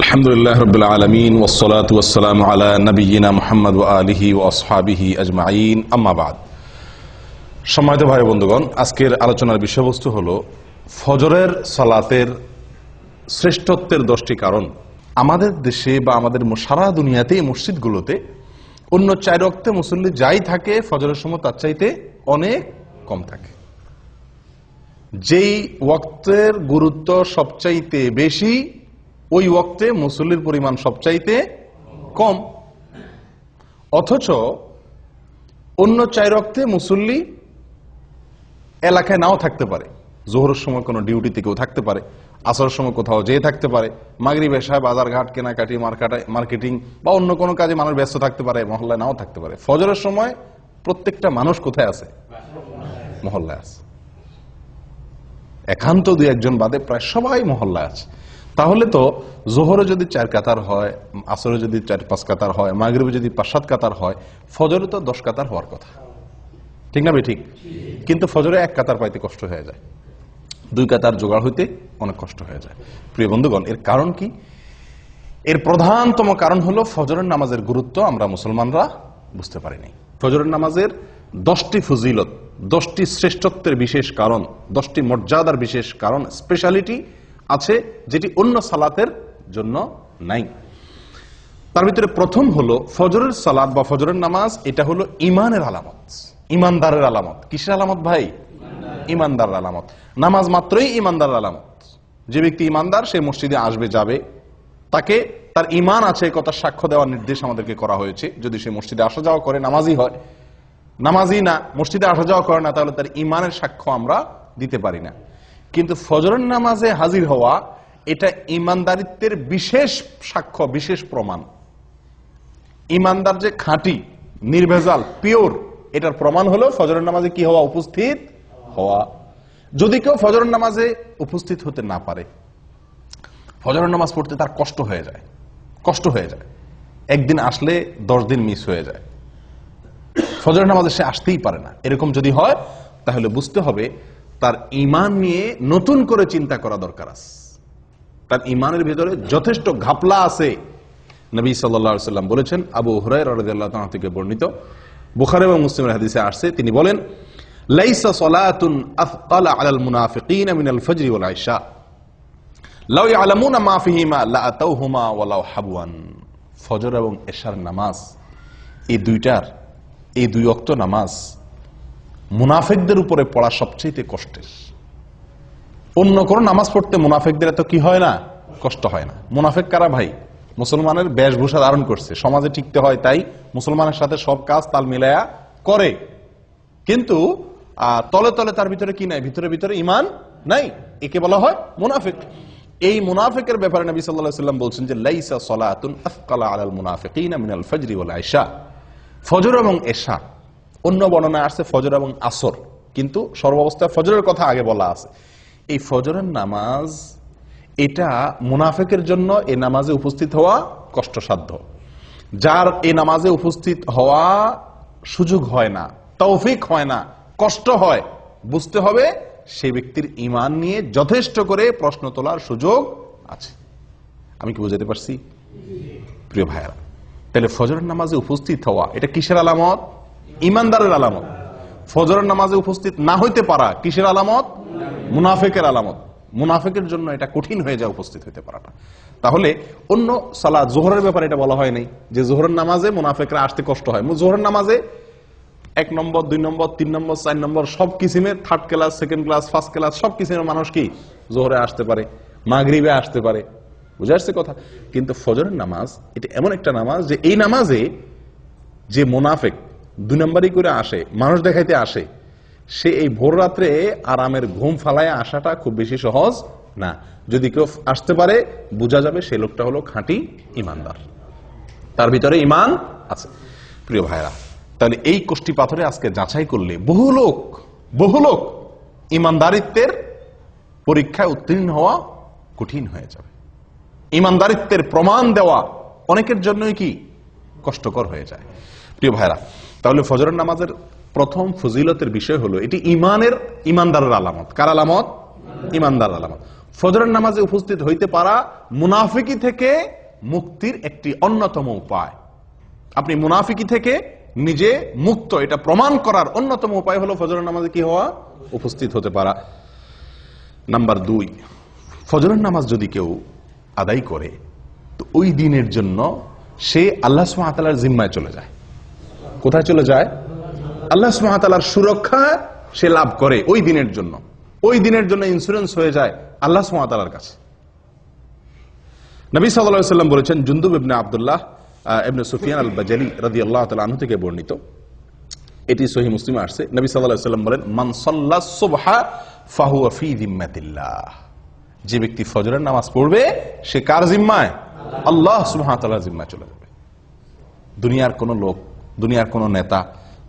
আলহামদুলিল্লাহ রাব্বিল আলামিন ওয়াসসালাতু ওয়াসসালামু আলা নাবিয়িনা মুহাম্মদ ওয়া আলিহি ওয়া আসহাবিহি আজমাইন, আম্মা বাদ। সম্মানিত ভাই বন্ধুগণ, আজকের আলোচনার বিষয়বস্তু হলো ফজরের সালাতের শ্রেষ্ঠত্বের 10টি কারণ। আমাদের দেশে বা আমাদের সারা দুনিয়াতে মসজিদগুলোতে অন্য 4 ওয়াক্তে মুসল্লি যাই থাকে, ফজরের সময় তার চাইতে অনেক কম থাকে। যেই ওয়াক্তের গুরুত্ব সবচাইতে বেশি, ওই ওয়াক্তে মুসল্লির পরিমাণ সবচাইতে কম। অথচ অন্য 4 ওয়াক্তে মুসল্লি এলাকায় নাও থাকতে পারে। জোহরের সময় কোনো ডিউটিতে কেউ থাকতে পারে, আসরের সময় কোথাও যেয়ে থাকতে পারে, মাগরিব এশায় বাজারঘাট কেনাকাটি মার্কেটিং বা অন্য কোনো কাজে মানুষ ব্যস্ত থাকতে পারে, মহল্লায় নাও থাকতে পারে। ফজরের সময় প্রত্যেকটা মানুষ কোথায় আছে? মহল্লায় আছে। একান্ত 2-1 বাদে প্রায় সবাই মহল্লায় আছে। তাহলে তো জোহরে যদি 4 কাতার হয়, আসরে যদি 4-5 কাতার হয়, মাগরিবে যদি 5-7 কাতার হয়, ফজরে তো 10 কাতার হওয়ার কথা, ঠিক না ভাই? ঠিক। কিন্তু ফজরে 1 কাতার পাইতে কষ্ট হয়ে যায়, 2 কাতার জোগাড় হইতে অনেক কষ্ট হয়ে যায়। প্রিয় বন্ধুগণ, এর কারণ কি? এর প্রধানতম কারণ হলো ফজরের নামাজের গুরুত্ব আমরা মুসলমানরা বুঝতে পারিনি। ফজরের নামাজের 10টি ফজিলত, 10টি শ্রেষ্ঠত্বের বিশেষ কারণ, 10টি মর্যাদার বিশেষ কারণ, স্পেশালিটি আছে যেটি অন্য সালাতের জন্য নাই। তার ভিতরে প্রথম হলো ফজরের সালাত বা ফজরের নামাজ। এটা হলো ইমানের আলামত, ইমানদারের আলামত। কিসের আলামত ভাই? ইমানদারের আলামত। নামাজ মাত্রই ইমানদারের আলামত। যে ব্যক্তি ইমানদার সে মসজিদে আসবে, যাবে, তাকে তার ইমান আছে কথা সাক্ষ্য দেওয়ার নির্দেশ আমাদেরকে করা হয়েছে। যদি সে মসজিদে আসা যাওয়া করে, নামাজি হয়। নামাজি না, মসজিদে আসা যাওয়া করে না, তাহলে তার ইমানের সাক্ষ্য আমরা দিতে পারি না। কিন্তু ফজরের নামাজে হাজির হওয়া এটা ইমানদারিত্বের বিশেষ সাক্ষ্য, বিশেষ প্রমাণ। ইমানদার যে খাঁটি, নির্ভেজাল, পিওর, এটার প্রমাণ হলো ফজরের নামাজে কি হওয়া? উপস্থিত হওয়া। যদি কেউ ফজরের নামাজে উপস্থিত হতে না পারে, ফজরের নামাজ পড়তে তার কষ্ট হয়ে যায়, একদিন আসলে 10 দিন মিস হয়ে যায়, ফজরের নামাজে সে আসতেই পারে না, এরকম যদি হয়, তাহলে বুঝতে হবে তার ঈমান নিয়ে নতুন করে চিন্তা করা দরকার আছে। তার ঈমানের ভিতরে যথেষ্ট ঘাপলা আছে। নবী সাল্লাল্লাহু আলাইহি ওয়াসাল্লাম বলেছেন, আবু হুরায়রা রাদিয়াল্লাহু তাআলা থেকে বর্ণিত, বুখারী এবং মুসলিমের হাদিসে আসছে, তিনি বলেন, লাইসা সালাতুন আথকালা আলাল মুনাফিকিনা মিনাল ফজরি ওয়াল ইশা লাউ ইয়ালামুনা মা ফিহিমা লাআতাউহুমা ওয়ালাউ হাবওয়ান। ফজর এবং এশার নামাজ, এই 2 ওয়াক্ত নামাজ মুনাফিকদের উপরে পড়া সবচেয়ে কষ্টের। অন্য কোন নামাজ পড়তে মুনাফিকদের এত কি হয় না? কষ্ট হয় না। মুনাফিক কারা ভাই? মুসলমানের বেশভূষা ধারণ করছে, সমাজে টিকতে হয় তাই মুসলমানের সাথে সব কাজ তাল মিলায়া করে, কিন্তু তলে তলে তার ভিতরে কি নাই? ভিতরে ঈমান নাই। একে বলা হয় মুনাফিক। এই মুনাফিকের ব্যাপারে নবী সাল্লাল্লাহু আলাইহি ওয়াসাল্লাম বলছেন যে লাইসা সালাতুন আথকালা আলাল মুনাফিকিনা মিনাল ফজরি ওয়াল ইশা। ফজর এবং এশা, অন্য বর্ণনায় আসছে ফজর এবং আসর, কিন্তু সর্বাবস্থায় ফজরের কথা আগে বলা আছে। এই ফজরের নামাজ, এটা মুনাফিকের জন্য এই নামাজে উপস্থিত হওয়া কষ্টসাধ্য। যার এই নামাজে উপস্থিত হওয়া সুযোগ হয় না, তৌফিক হয় না, কষ্ট হয়, বুঝতে হবে সেই ব্যক্তির ঈমান নিয়ে যথেষ্ট করে প্রশ্ন তোলার সুযোগ আছে। আমি কি বুঝাতে পারছি প্রিয় ভাইয়েরা? তাহলে ফজরের নামাজে উপস্থিত হওয়া এটা কিসের আলামত? ঈমানদারের আলামত। ফজরের নামাজে উপস্থিত না হইতে পারা কিসের আলামত? মুনাফিকের আলামত। মুনাফিকের জন্য এটা কঠিন হয়ে যায় উপস্থিত হইতে পারাটা। তাহলে অন্য সালাত, জোহরের ব্যাপারে এটা বলা হয় নাই যে জোহরের নামাজে মুনাফিকরা আসতে কষ্ট হয়। জোহরের নামাজে 1 নম্বর, 2 নম্বর, 3 নম্বর, 4 নম্বর সব কিসিমের, 3rd class, 2nd class, 1st class সব কিসিমের মানুষ কি জোহরে আসতে পারে, মাগরিবে আসতে পারে। বুঝে আসছে কথা? কিন্তু ফজরের নামাজ এটা এমন একটা নামাজ যে এই নামাজে যে মুনাফিক 2 নম্বরই করে আসে, মানুষ দেখাইতে আসে, সে এই ভোর রাত্রে আরামের ঘুম ফালায় আসাটা খুব বেশি সহজ না। যদি কেউ আসতে পারে, বোঝা যাবে সেই লোকটা হলো খাঁটি ইমানদার, তার ভিতরে ঈমান আছে। প্রিয় ভাইরা, তাহলে এই কোষ্টি পাথরে আজকে যাচাই করলে বহু লোক ইমানদারিত্বের পরীক্ষায় উত্তীর্ণ হওয়া কঠিন হয়ে যাবে। ইমানদারিত্বের প্রমাণ দেওয়া অনেকের জন্যই কি কষ্টকর হয়ে যায়। প্রিয় ভাইরা, তাহলে ফজরের নামাজের প্রথম ফজিলতের বিষয় হলো এটি ইমানদারের আলামত। কার আলামত? ইমানদার আলামত। ফজরের নামাজে উপস্থিত হইতে পারা মুনাফিকি থেকে মুক্তির একটি অন্যতম উপায়। আপনি মুনাফিকি থেকে নিজে মুক্ত, এটা প্রমাণ করার অন্যতম উপায় হলো ফজরের নামাজে কি হওয়া, উপস্থিত হতে পারা। নাম্বার 2, ফজরের নামাজ যদি কেউ আদায় করে তো ওই দিনের জন্য সে আল্লাহ সুবহানাহু ওয়া তাআলার জিম্মায় চলে যায়। কোথায় চলে যায়? আল্লাহ সুবহানাহু ওয়া তাআলার সুরক্ষা সে লাভ করে ওই দিনের জন্য। ওই দিনের জন্য ইন্স্যুরেন্স হয়ে যায় আল্লাহ সুবহানাহু ওয়া তাআলার কাছে। নবী সাল্লাল্লাহু আলাইহি ওয়াসাল্লাম বলেছেন, জুনদুব ইবনে আব্দুল্লাহ ইবনে সুফিয়ান আল বাজালি রাদিয়াল্লাহু তাআলা আনহু থেকে বর্ণিত, এটি সহিহ মুসলিমে আসছে। নবী সাল্লাল্লাহু আলাইহি ওয়াসাল্লাম বলেন, মান সাল্লাস সুবহা ফাহুয়া ফি যিম্মাতিল্লাহ। যে ব্যক্তি ফজরের নামাজ পড়বে সে কার জিম্মায়? আল্লাহ সুবহানাহু ওয়া তাআলার জিম্মায় চলে যাবে। দুনিয়ার কোন লোক, দুনিয়ার কোন নেতা,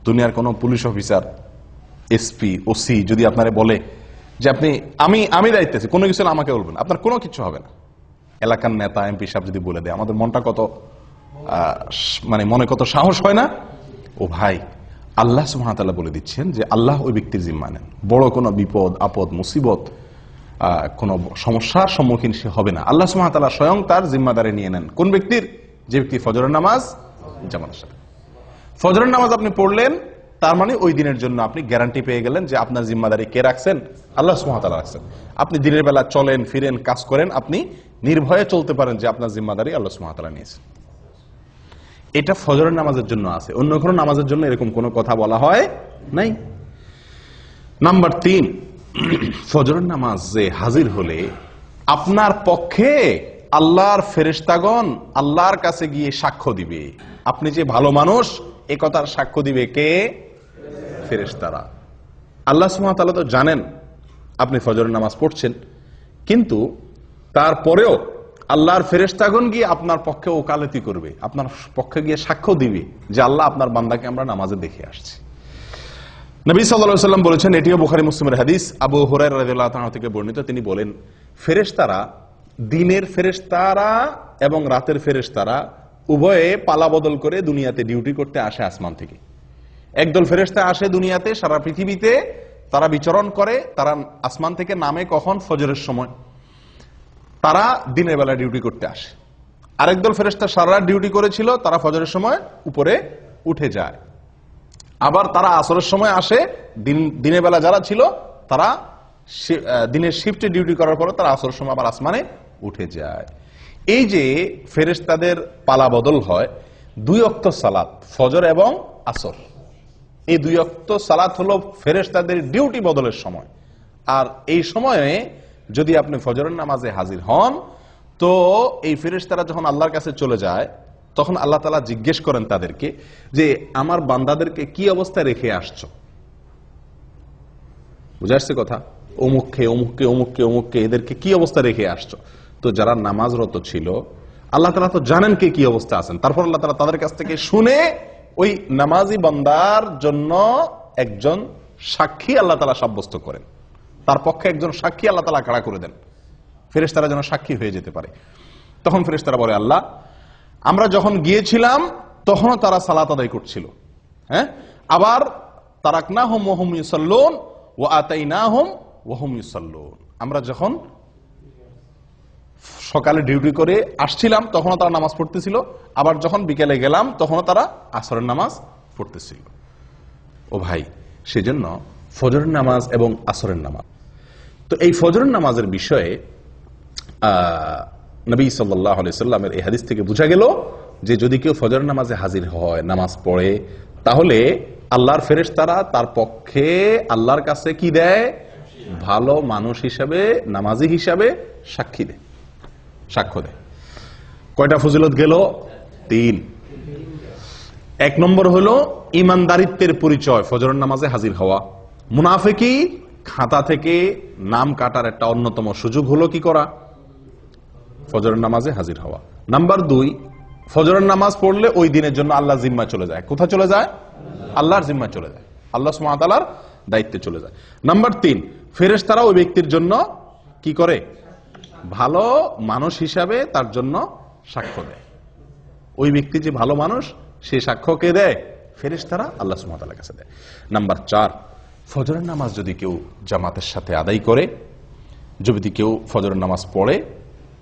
দুনিয়ার কোন পুলিশ অফিসার, এসপি, ওসি যদি আপনারে বলে যে আপনি আমি দায়িত্বে আছি, কোনো কিছু আমাকে বলবেন, আপনার কোনো কিছু হবে না। এলাকার নেতা, এমপি সাহেব যদি বলে দেয়, আমাদের মনটা কত মনে কত সাহস হয় না? ও ভাই, আল্লাহ সুবহানাহু ওয়া তাআলা বলে দিচ্ছেন যে আল্লাহ ওই ব্যক্তির জিম্মা নেন। বড় কোনো বিপদ আপদ মুসিবত, কোনো সমস্যার সম্মুখীন সে হবে না। আল্লাহ সুবহানাহু ওয়া তাআলা স্বয়ং তার জিম্মাদারি নিয়ে নেন। কোন ব্যক্তির? যে ব্যক্তি ফজরের নামাজ জামাতের সাথে। ফজরের নামাজ আপনি পড়লেন, তার মানে ওই দিনের জন্য আপনি গ্যারান্টি পেয়ে গেলেন যে আপনার জিম্মাদারি কে রাখছেন? আল্লাহ সুবহানাহু ওয়া তাআলা রাখছেন। আপনি দিনের বেলা চলেন ফিরেন কাজ করেন, আপনি নির্ভয়ে চলতে পারেন যে আপনার জিম্মাদারি আল্লাহ সুবহানাহু ওয়া তাআলা নিয়েছেন। এটা ফজরের নামাজের জন্য আছে, অন্য কোনো নামাজের জন্য এরকম কোনো কথা বলা হয় নাই। নাম্বার 3, ফজরের নামাজে হাজির হলে আপনার পক্ষে আল্লাহর ফেরেশতাগণ আল্লাহর কাছে গিয়ে সাক্ষ্য দিবে। আপনি যে ভালো মানুষ এ কথার সাক্ষ্য দিবে কে? ফেরেশতারা। আল্লাহ সুবহানাহু ওয়া তাআলা তো জানেন আপনি ফজরের নামাজ পড়ছেন, কিন্তু তারপরেও আল্লাহর ফেরেশতাগণ গিয়ে আপনার পক্ষে ওকালতি করবে, আপনার পক্ষে গিয়ে সাক্ষ্য দিবে যে আল্লাহ আপনার বান্দাকে আমরা নামাজে দেখে আসছি। নবী সাল্লাল্লাহু আলাইহি ওয়াসাল্লাম বলেছেন, এটিও বুখারী মুসলিমের হাদিস, আবু হুরায়রা রাদিয়াল্লাহু তাআলা থেকে বর্ণিত, তিনি বলেন, ফেরেশতারা, দিনের ফেরেশতারা এবং রাতের ফেরেশতারা উভয়ে পালা বদল করে দুনিয়াতে ডিউটি করতে আসে আসমান থেকে। একদল ফেরেশতা আসে দুনিয়াতে, সারা পৃথিবীতে তারা বিচরণ করে। তারা আসমান থেকে নামে কখন? ফজরের সময়। তারা দিনের বেলা ডিউটি করতে আসে। আরেকদল ফেরেশতা সারা রাত ডিউটি করেছিল, তারা ফজরের সময় উপরে উঠে যায়। আবার তারা আসরের সময় আসে, দিনের বেলা যারা ছিল তারা দিনের শিফটে ডিউটি করার পরে তারা আসরের সময় আবার আসমানে উঠে যায়। এই যে ফেরেশতাদের পালা বদল হয়, 2 ওয়াক্ত সালাত, ফজর এবং আসর, এই 2 ওয়াক্ত সালাত হলো ফেরেশতাদের ডিউটি বদলের সময়। আর এই সময়ে যদি আপনি ফজরের নামাজে হাজির হন, তো এই ফেরেশতারা যখন আল্লাহর কাছে চলে যায়, তখন আল্লাহ তাআলা জিজ্ঞেস করেন তাদেরকে যে আমার বান্দাদেরকে কি অবস্থায় রেখে আসছো? বুঝা আসছে কথা? অমুককে অমুককে অমুককে অমুককে এদেরকে কি অবস্থা রেখে আসছো? তো যারা নামাজরত ছিল আল্লাহ তাআলা তো জানেন কে কি অবস্থা আছেন। তারপর আল্লাহ তাআলা তাদের কাছ থেকে শুনে ওই নামাজি বান্দার জন্য একজন সাক্ষী আল্লাহ তাআলা সাব্যস্ত করেন, তার পক্ষে একজন সাক্ষী আল্লাহ তাআলা খাড়া করে দেন, ফেরেশতারা যেন সাক্ষী হয়ে যেতে পারে। তখন ফেরেশতারা বলে, আল্লাহ, আমরা যখন গিয়েছিলাম তখনও তারা সালাত আদায় করছিল, হ্যাঁ, আবার তারাকনাহুম ওয়া হুম ইউসাল্লুন ওয়া আতাইনাহুম ওয়া হুম ইউসাল্লুন। আমরা যখন সকালে ডিউটি করে আসছিলাম তখনও তারা নামাজ পড়তেছিল, আবার যখন বিকেলে গেলাম তখনও তারা আসরের নামাজ পড়তেছিল। ও ভাই, সেজন্য ফজরের নামাজ এবং আসরের নামাজ, তো এই ফজরের নামাজের বিষয়ে নবী সাল্লাল্লাহু আলাইহি সাল্লামের এই হাদিস থেকে বোঝা গেল যে যদি কেউ ফজরের নামাজে হাজির হয়, নামাজ পড়ে, তাহলে আল্লাহর ফেরেশতারা তার পক্ষে আল্লাহর কাছে কি দেয়? ভালো মানুষ হিসাবে, নামাজি হিসাবে সাক্ষী দেয়, সাক্ষ্য দেয়। কয়টা ফজিলত গেল? 3। 1 নম্বর হলো ইমানদারিত্বের পরিচয় ফজরের নামাজে হাজির হওয়া। মুনাফিকি খাতা থেকে নাম কাটার একটা অন্যতম সুযোগ হলো কি করা? ফজরের নামাজে হাজির হওয়া। নাম্বার 2, ফজরের নামাজ পড়লে ওই দিনের জন্য আল্লাহ জিম্মায় চলে যায়। কোথায় চলে যায়? আল্লাহর জিম্মায় চলে যায়, আল্লাহ সুবহানাহু ওয়া তাআলার দায়িত্বে চলে যায়। নাম্বার 3, ফেরেশতারা ওই ব্যক্তির জন্য কি করে? ভালো মানুষ হিসাবে তার জন্য সাক্ষ্য দেয়। ওই ব্যক্তি যে ভালো মানুষ, সে সাক্ষ্য কে দেয়? ফেরেশতারা আল্লাহ সুবহানাহু ওয়া তাআলার কাছে দেয়। নাম্বার 4, ফজরের নামাজ যদি কেউ জামাতের সাথে আদায় করে, যদি কেউ ফজরের নামাজ পড়ে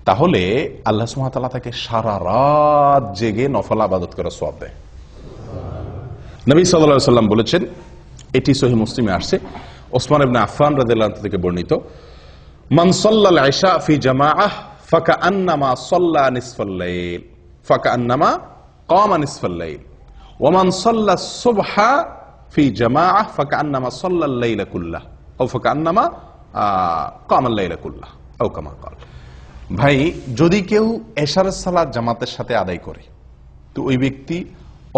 তাহলে আল্লাহ সুবহানাহু ওয়া তাআলা তাকে সারা রাত জেগে নফল ইবাদত করার সওয়াব দেয়। নবী সাল্লাল্লাহু আলাইহি ওয়াসাল্লাম বলেছেন, এটি সহিহ মুসলিমে আসছে, ওসমান ইবনে আফফান রাদিয়াল্লাহু আনহু থেকে বর্ণিত, মান সাল্লাল ইশা ফি জামাআহ ফাকান্নামা সাল্লা নিসফাল লাইল ফাকান্নামা কামা নিসফাল লাইল ওয়া মান সাল্লাস সুবহা ফি জামাআহ ফাকান্নামা সাল্লাল লাইলা কুল্লাহ আও ফাকান্নামা কামাল লাইলা কুল্লাহ আও কামা ক্বাল। ভাই, যদি কেউ এশারের সালাত জামাতের সাথে আদায় করে তো ওই ব্যক্তি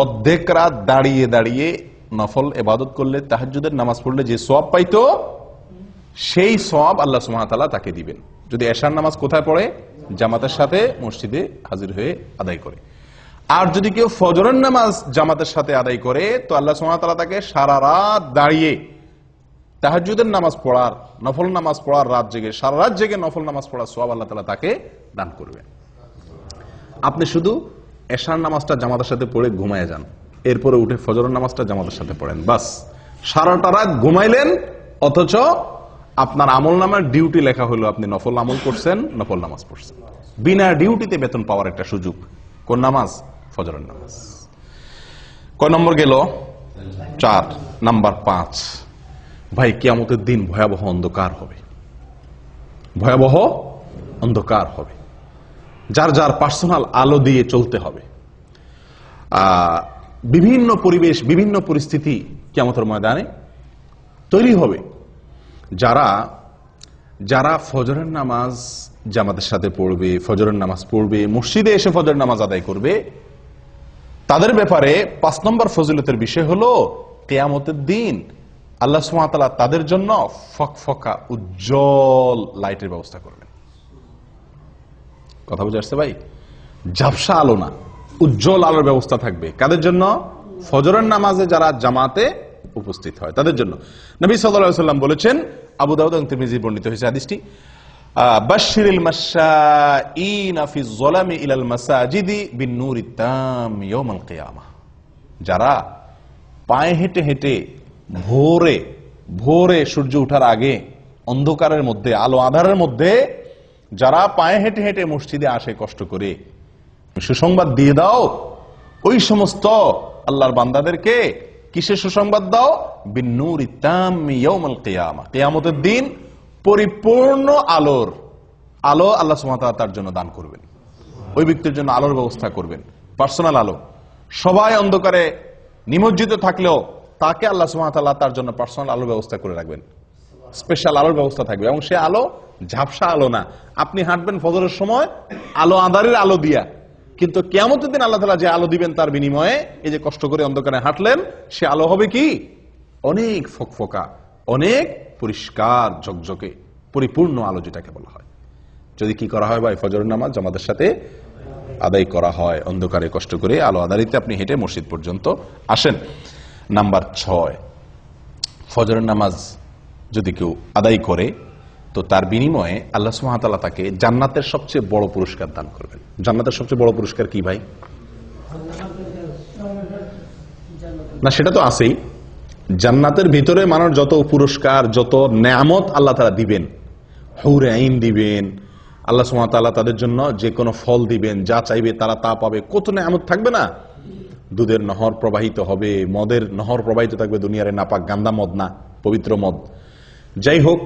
অর্ধেক রাত দাঁড়িয়ে দাঁড়িয়ে নফল ইবাদত করলে, তাহাজ্জুদের নামাজ পড়লে যে সওয়াব পাইতো সেই সওয়াব আল্লাহ সুবহানাহু ওয়া তাআলা তাকে দিবেন। যদি এশার নামাজ কোথায় পড়ে? জামাতের সাথে মসজিদে হাজির হয়ে আদায় করে। আর যদি কেউ ফজরের নামাজ জামাতের সাথে আদায় করে তো আল্লাহ সুবহানাহু ওয়া তাআলা তাকে সারা রাত দাঁড়িয়ে তাহাজ্জুদের নামাজ পড়ার, নফল নামাজ পড়ার, রাত জেগে সারা রাত জেগে নফল নামাজ পড়ার সওয়াব আল্লাহ তাআলা তাকে দান করবেন। আপনি শুধু এশার নামাজটা জামাতের সাথে পড়ে ঘুমায় যান, এরপরে উঠে ফজরের নামাজটা জামাতের সাথে পড়েন, বাস সারাটা রাত ঘুমাইলেন, অথচ আপনার আমল নামার ডিউটি লেখা হলো আপনি নফল আমল করছেন, নফল নামাজ পড়ছেন। বিনা ডিউটিতে বেতন পাওয়ার একটা সুযোগ। কোন নামাজ? ফজরের নামাজ। কয় নম্বর গেল? 4। নাম্বার 5, ভাই কিয়ামতের দিন ভয়াবহ অন্ধকার হবে, ভয়াবহ অন্ধকার হবে, যার যার পার্সোনাল আলো দিয়ে চলতে হবে। বিভিন্ন পরিবেশ, বিভিন্ন পরিস্থিতি কিয়ামতের ময়দানে তৈরি হবে। যারা যারা ফজরের নামাজ জামাতের সাথে পড়বে, ফজরের নামাজ পড়বে, মসজিদে এসে ফজরের নামাজ আদায় করবে, তাদের ব্যাপারে 5 নম্বর ফজিলতের বিষয় হলো কিয়ামতের দিন আল্লাহ সুবহানাহু ওয়া তাআলা তাদের জন্য ফকফকা উজ্জ্বল লাইটের ব্যবস্থা করবেন। কথা বুঝে আসছে ভাই? ঝাপসা আলো না, উজ্জ্বল আলোর ব্যবস্থা থাকবে। কাদের জন্য? ফজরের নামাজে যারা জামাতে উপস্থিত হয় তাদের জন্য। নবী সাল্লাল্লাহু আলাইহি ওয়াসাল্লাম বলেছেন, আবু দাউদ এবং তিরমিজি বর্ণিত হয়েছে হাদিসটি, বাশশিরিল মাশাঈনা ফিজ যালামি ইলাল মাসাজিদি বিন-নূরিত তাম ইয়াউমাল কিয়ামাহ। যারা পায়ে হেঁটে হেঁটে ভোরে ভোরে সূর্য ওঠার আগে অন্ধকারের মধ্যে, আলো আঁধারের মধ্যে যারা পায়ে হেঁটে হেঁটে মসজিদে আসে কষ্ট করে, সুসংবাদ দিয়ে দাও ওই সমস্ত আল্লাহর বান্দাদেরকে। কিসের সুসংবাদ দাও? বিন-নূরিত তাম ইয়াউমাল কিয়ামাহ, কিয়ামতের দিন পরিপূর্ণ আলোর আলো আল্লাহ সুবহানাহু ওয়া তাআলা তার জন্য দান করবেন। ওই ব্যক্তির জন্য আলোর ব্যবস্থা করবেন, পার্সোনাল আলো। সবাই অন্ধকারে নিমজ্জিত থাকলেও তাকে আল্লাহ সুবহানাহু ওয়া তাআলা তার জন্য পার্সোনাল আলোর ব্যবস্থা করে রাখবেন, স্পেশাল আলোর ব্যবস্থা থাকবে। এবং সে আলো ঝাপসা আলো না। আপনি হাঁটবেন ফজরের সময় আলো আঁধারের আলো দিয়া, কিন্তু কিয়ামতের দিন আল্লাহ তাআলা যে আলো দিবেন তার বিনিময়ে এই যে কষ্ট করে অন্ধকারে হাঁটলেন, সে আলো হবে কি? অনেক ফকফকা, অনেক পরিষ্কার ঝকঝকে পরিপূর্ণ আলো, যেটাকে বলা হয়। যদি কি করা হয় ভাই? ফজরের নামাজ জামাতের সাথে আদায় করা হয়, অন্ধকারে কষ্ট করে আলো আধারিতে আপনি হেঁটে মসজিদ পর্যন্ত আসেন। নাম্বার 6, ফজরের নামাজ যদি কেউ আদায় করে তো তার বিনিময়ে আল্লাহ সুবহানাহু ওয়া তাআলা তাকে জান্নাতের সবচেয়ে বড় পুরস্কার দান করবেন। জান্নাতের সবচেয়ে বড় পুরস্কার কি ভাই? না, সেটা তো আছেই। জান্নাতের ভিতরে মানুষ যত পুরস্কার, যত নেয়ামত আল্লাহ তাআলা দিবেন, হুর আইন দিবেন, আল্লাহ সুবহানাহু ওয়া তাআলা তাদের জন্য যে কোনো ফল দিবেন, যা চাইবে তারা তা পাবে। কত নেয়ামত থাকবে না? দুধের নহর প্রবাহিত হবে, মদের নহর প্রবাহিত থাকবে, দুনিয়ার নাপাক গান্দা মদ না, পবিত্র মদ। যাই হোক,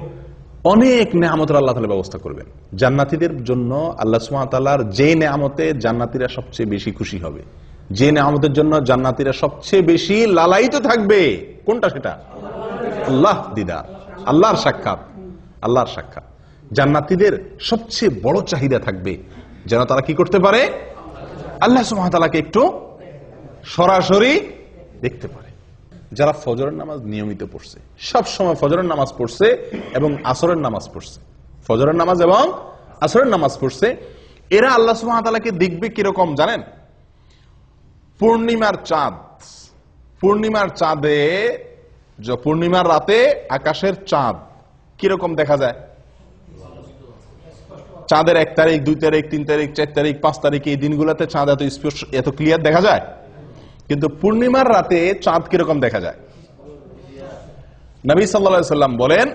অনেক নেয়ামতের আল্লাহ তাআলা ব্যবস্থা করবেন জান্নাতীদের জন্য। আল্লাহ সুবহানাহু ওয়া তাআলার যে নেয়ামতে জান্নাতীরা সবচেয়ে বেশি খুশি হবে, যে নেয়ামতের জন্য জান্নাতীরা সবচেয়ে বেশি লালায়িত থাকবে, কোনটা সেটা? আল্লাহ দিদার, আল্লাহর সাক্ষাৎ, আল্লাহর সাক্ষাৎ। জান্নাতীদের সবচেয়ে বড় চাহিদা থাকবে যেন তারা কি করতে পারে? আল্লাহ সুবহানাহু ওয়া তাআলাকে একটু সরাসরি দেখতে পারে। যারা ফজরের নামাজ নিয়মিত পড়ছে, সব সময় ফজরের নামাজ পড়ছে এবং আসরের নামাজ পড়ছে, ফজরের নামাজ এবং আসরের নামাজ পড়ছে, এরা আল্লাহ সুবহানাহু ওয়া তাআলাকে দেখবে কিরকম জানেন? পূর্ণিমার চাঁদ, পূর্ণিমার চাঁদে, পূর্ণিমার রাতে আকাশের চাঁদ কিরকম দেখা যায়? চাঁদের 1 তারিখ, 2 তারিখ, 3 তারিখ, 4 তারিখ, 5 তারিখ এই দিনগুলোতে চাঁদ এত স্পষ্ট, এত ক্লিয়ার দেখা যায়। কিন্তু পূর্ণিমার রাতে চাঁদ কিরকম দেখা যায়? নবী সাল্লাল্লাহু আলাইহি সাল্লাম বলেন,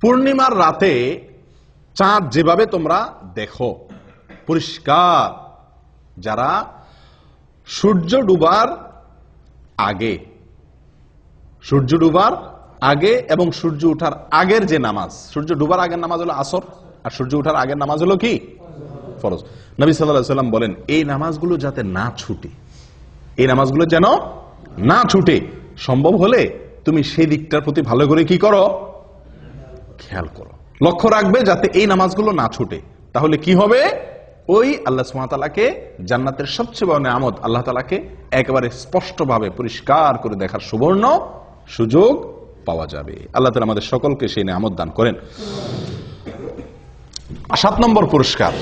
পূর্ণিমার রাতে চাঁদ যেভাবে তোমরা দেখো পরিষ্কার, যারা সূর্য ডুবার আগে এবং সূর্য ওঠার আগের যে নামাজ, সূর্য ডুবার আগের নামাজ হলো আসর, আর সূর্য ওঠার আগের নামাজ হলো কি? ফরজ। নবী সাল্লাল্লাহু আলাইহি ওয়াসাল্লাম বলেন এই নামাজগুলো যাতে না ছুটে, এই নামাজগুলো যেন না ছুটে, সম্ভব হলে তুমি সেই দিকটার প্রতি ভালো করে কি করো, খেয়াল করো, লক্ষ্য রাখবে যাতে এই নামাজগুলো না ছুটে। তাহলে কি হবে? ওই আল্লাহ সুবহানাহু ওয়া তাআলাকে জান্নাতের সবচেয়ে বড় নিয়ামত, আল্লাহ তাআলাকে একেবারে স্পষ্টভাবে পরিষ্কার করে দেখার সুবর্ণ সুযোগ পাওয়া যাবে। আল্লাহ তাআলা আমাদের সকলকে সেই নিয়ামত দান করেন। 7 নম্বর পুরস্কার,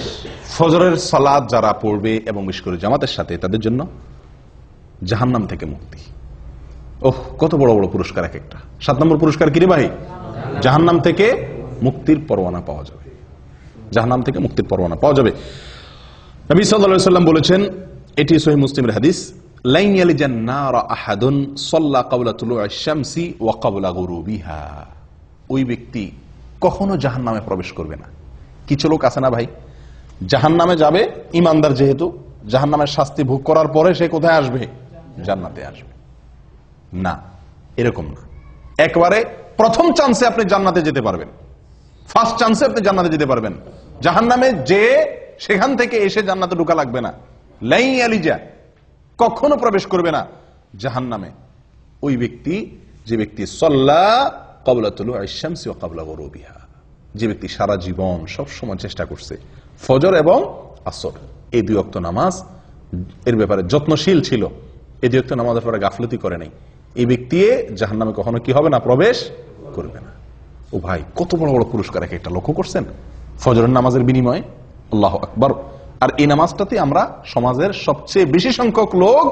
ফজরের সালাত যারা পড়বে এবং বিশেষ করে জামাতের সাথে, তাদের জন্য জাহান্নাম থেকে মুক্তি। ওহ, কত বড় বড় পুরস্কার এক একটা। 7 নম্বর পুরস্কার কি রে ভাই? জাহান্নাম থেকে মুক্তির পরোয়ানা পাওয়া যাবে, জাহান্নাম থেকে মুক্তির পরোয়ানা পাওয়া যাবে। নবী সাল্লাল্লাহু আলাইহি ওয়াসাল্লাম বলেছেন, এটি সহিহ মুসলিমের হাদিস, লাইন ইয়ালিজান নার আহাদুন সাল্লা ক্বাবলা তুলুইশ শামসি ওয়া ক্বাবলা গুরুবিহা। ওই ব্যক্তি কখনো জাহান্নামে প্রবেশ করবে না। কিছু লোক আছে না ভাই, জাহান্নামে যাবে, ইমানদার যেহেতু, জাহান্নামের শাস্তি ভোগ করার পরে সে কোথায় আসবে? জান্নাতে আসবে। না, এরকম না। একবারে প্রথম চান্সে আপনি জান্নাতে যেতে পারবেন, ফার্স্ট চান্সে আপনি জান্নাতে যেতে পারবেন। জাহান্নামে যে সেখান থেকে এসে জান্নাতে ঢোকা লাগবে না। লাই আলিজা, কখনো প্রবেশ করবে না জাহান্নামে ওই ব্যক্তি, যে ব্যক্তি সাল্লা ক্বাবলা তুলুইশ শামসি ওয়া ক্বাবলা গুরুবিহা, যে ব্যক্তি সারা জীবন সব সময় চেষ্টা করছে ফজর এবং আসর এই 2 ওয়াক্ত নামাজ এর ব্যাপারে যত্নশীল ছিল, এই 2 ওয়াক্ত নামাজের ব্যাপারে গাফলতি করে নাই, এই ব্যক্তি জাহান্নামে কখনো কি হবে না? প্রবেশ করবে না। ও ভাই, কত বড় বড় পুরস্কার এক একটা, লক্ষ্য করছেন? ফজরের নামাজের বিনিময়ে, আল্লাহু আকবার। আর এই নামাজটাতে আমরা সমাজের সবচেয়ে বেশি সংখ্যক লোক